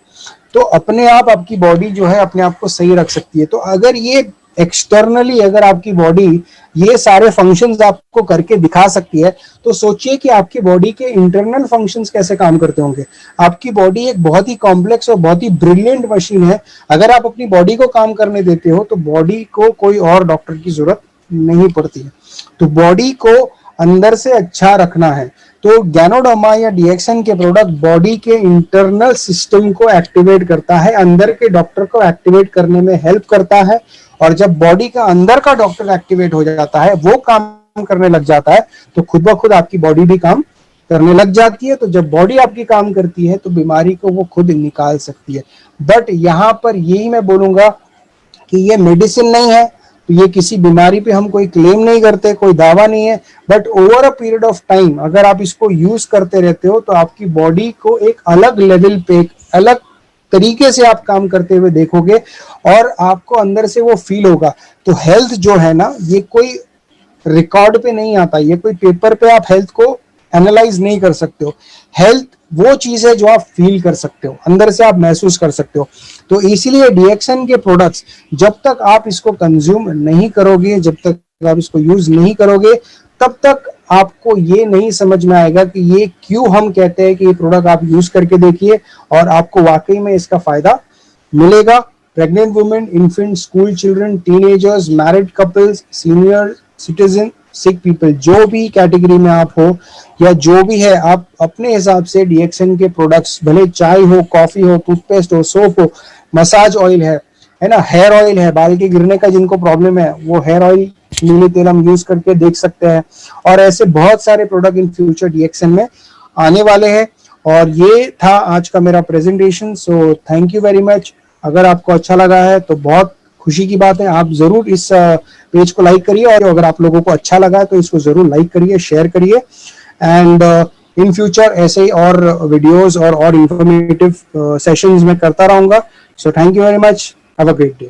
तो अपने आप आपकी बॉडी जो है अपने आप को सही रख सकती है। तो अगर ये एक्सटर्नली अगर आपकी बॉडी ये सारे फंक्शंस आपको करके दिखा सकती है, तो सोचिए कि आपकी बॉडी के इंटरनल फंक्शंस कैसे काम करते होंगे। आपकी बॉडी एक बहुत ही कॉम्प्लेक्स और बहुत ही ब्रिलियंट मशीन है। अगर आप अपनी बॉडी को काम करने देते हो तो बॉडी को कोई और डॉक्टर की जरूरत नहीं पड़ती है। तो बॉडी को अंदर से अच्छा रखना है तो गैनोडर्मा या डीएक्सएन के प्रोडक्ट बॉडी के इंटरनल सिस्टम को एक्टिवेट करता है, अंदर के डॉक्टर को एक्टिवेट करने में हेल्प करता है। और जब बॉडी का अंदर का डॉक्टर एक्टिवेट हो जाता है, वो काम करने लग जाता है, तो खुद ब खुद आपकी बॉडी भी काम करने लग जाती है। तो जब बॉडी आपकी काम करती है तो बीमारी को वो खुद निकाल सकती है। बट यहाँ पर यही मैं बोलूंगा कि ये मेडिसिन नहीं है, तो ये किसी बीमारी पे हम कोई क्लेम नहीं करते, कोई दावा नहीं है। But over a period of time अगर आप इसको यूज करते रहते हो तो आपकी बॉडी को एक अलग लेवल पे, एक अलग तरीके से आप काम करते हुए देखोगे और आपको अंदर से वो फील होगा। तो हेल्थ जो है ना, ये कोई रिकॉर्ड पे नहीं आता, ये कोई पेपर पे आप हेल्थ को एनालाइज नहीं कर सकते हो। हेल्थ वो चीज है जो आप फील कर सकते हो, अंदर से आप महसूस कर सकते हो। तो इसीलिए डीएक्सएन के प्रोडक्ट्स जब तक आप इसको कंज्यूम नहीं करोगे, जब तक आप इसको यूज नहीं करोगे, तब तक आपको ये नहीं समझ में आएगा कि ये क्यों हम कहते हैं कि ये प्रोडक्ट आप यूज करके देखिए और आपको वाकई में इसका फायदा मिलेगा। Pregnant women, infant, school children, teenagers, married couples, senior citizen, सिक पीपल, जो भी कैटेगरी में आप हो या जो भी है, आप अपने हिसाब से डीएक्सएन के प्रोडक्ट्स, भले चाय हो, कॉफी हो, टूथपेस्ट हो, सोप हो, मसाज ऑयल है ना, हेयर ऑयल है, बाल के गिरने का जिनको प्रॉब्लम है वो हेयर ऑयल, नीली तेल हम यूज करके देख सकते हैं। और ऐसे बहुत सारे प्रोडक्ट इन फ्यूचर डीएक्सएन में आने वाले हैं। और ये था आज का मेरा presentation. So thank you very much. अगर आपको अच्छा लगा है तो बहुत खुशी की बात है, आप जरूर इस पेज को लाइक करिए, और अगर आप लोगों को अच्छा लगा है तो इसको जरूर लाइक करिए, शेयर करिए। एंड इन फ्यूचर ऐसे ही और वीडियोस और इंफॉर्मेटिव सेशंस में करता रहूंगा। So thank you very much, have a great day.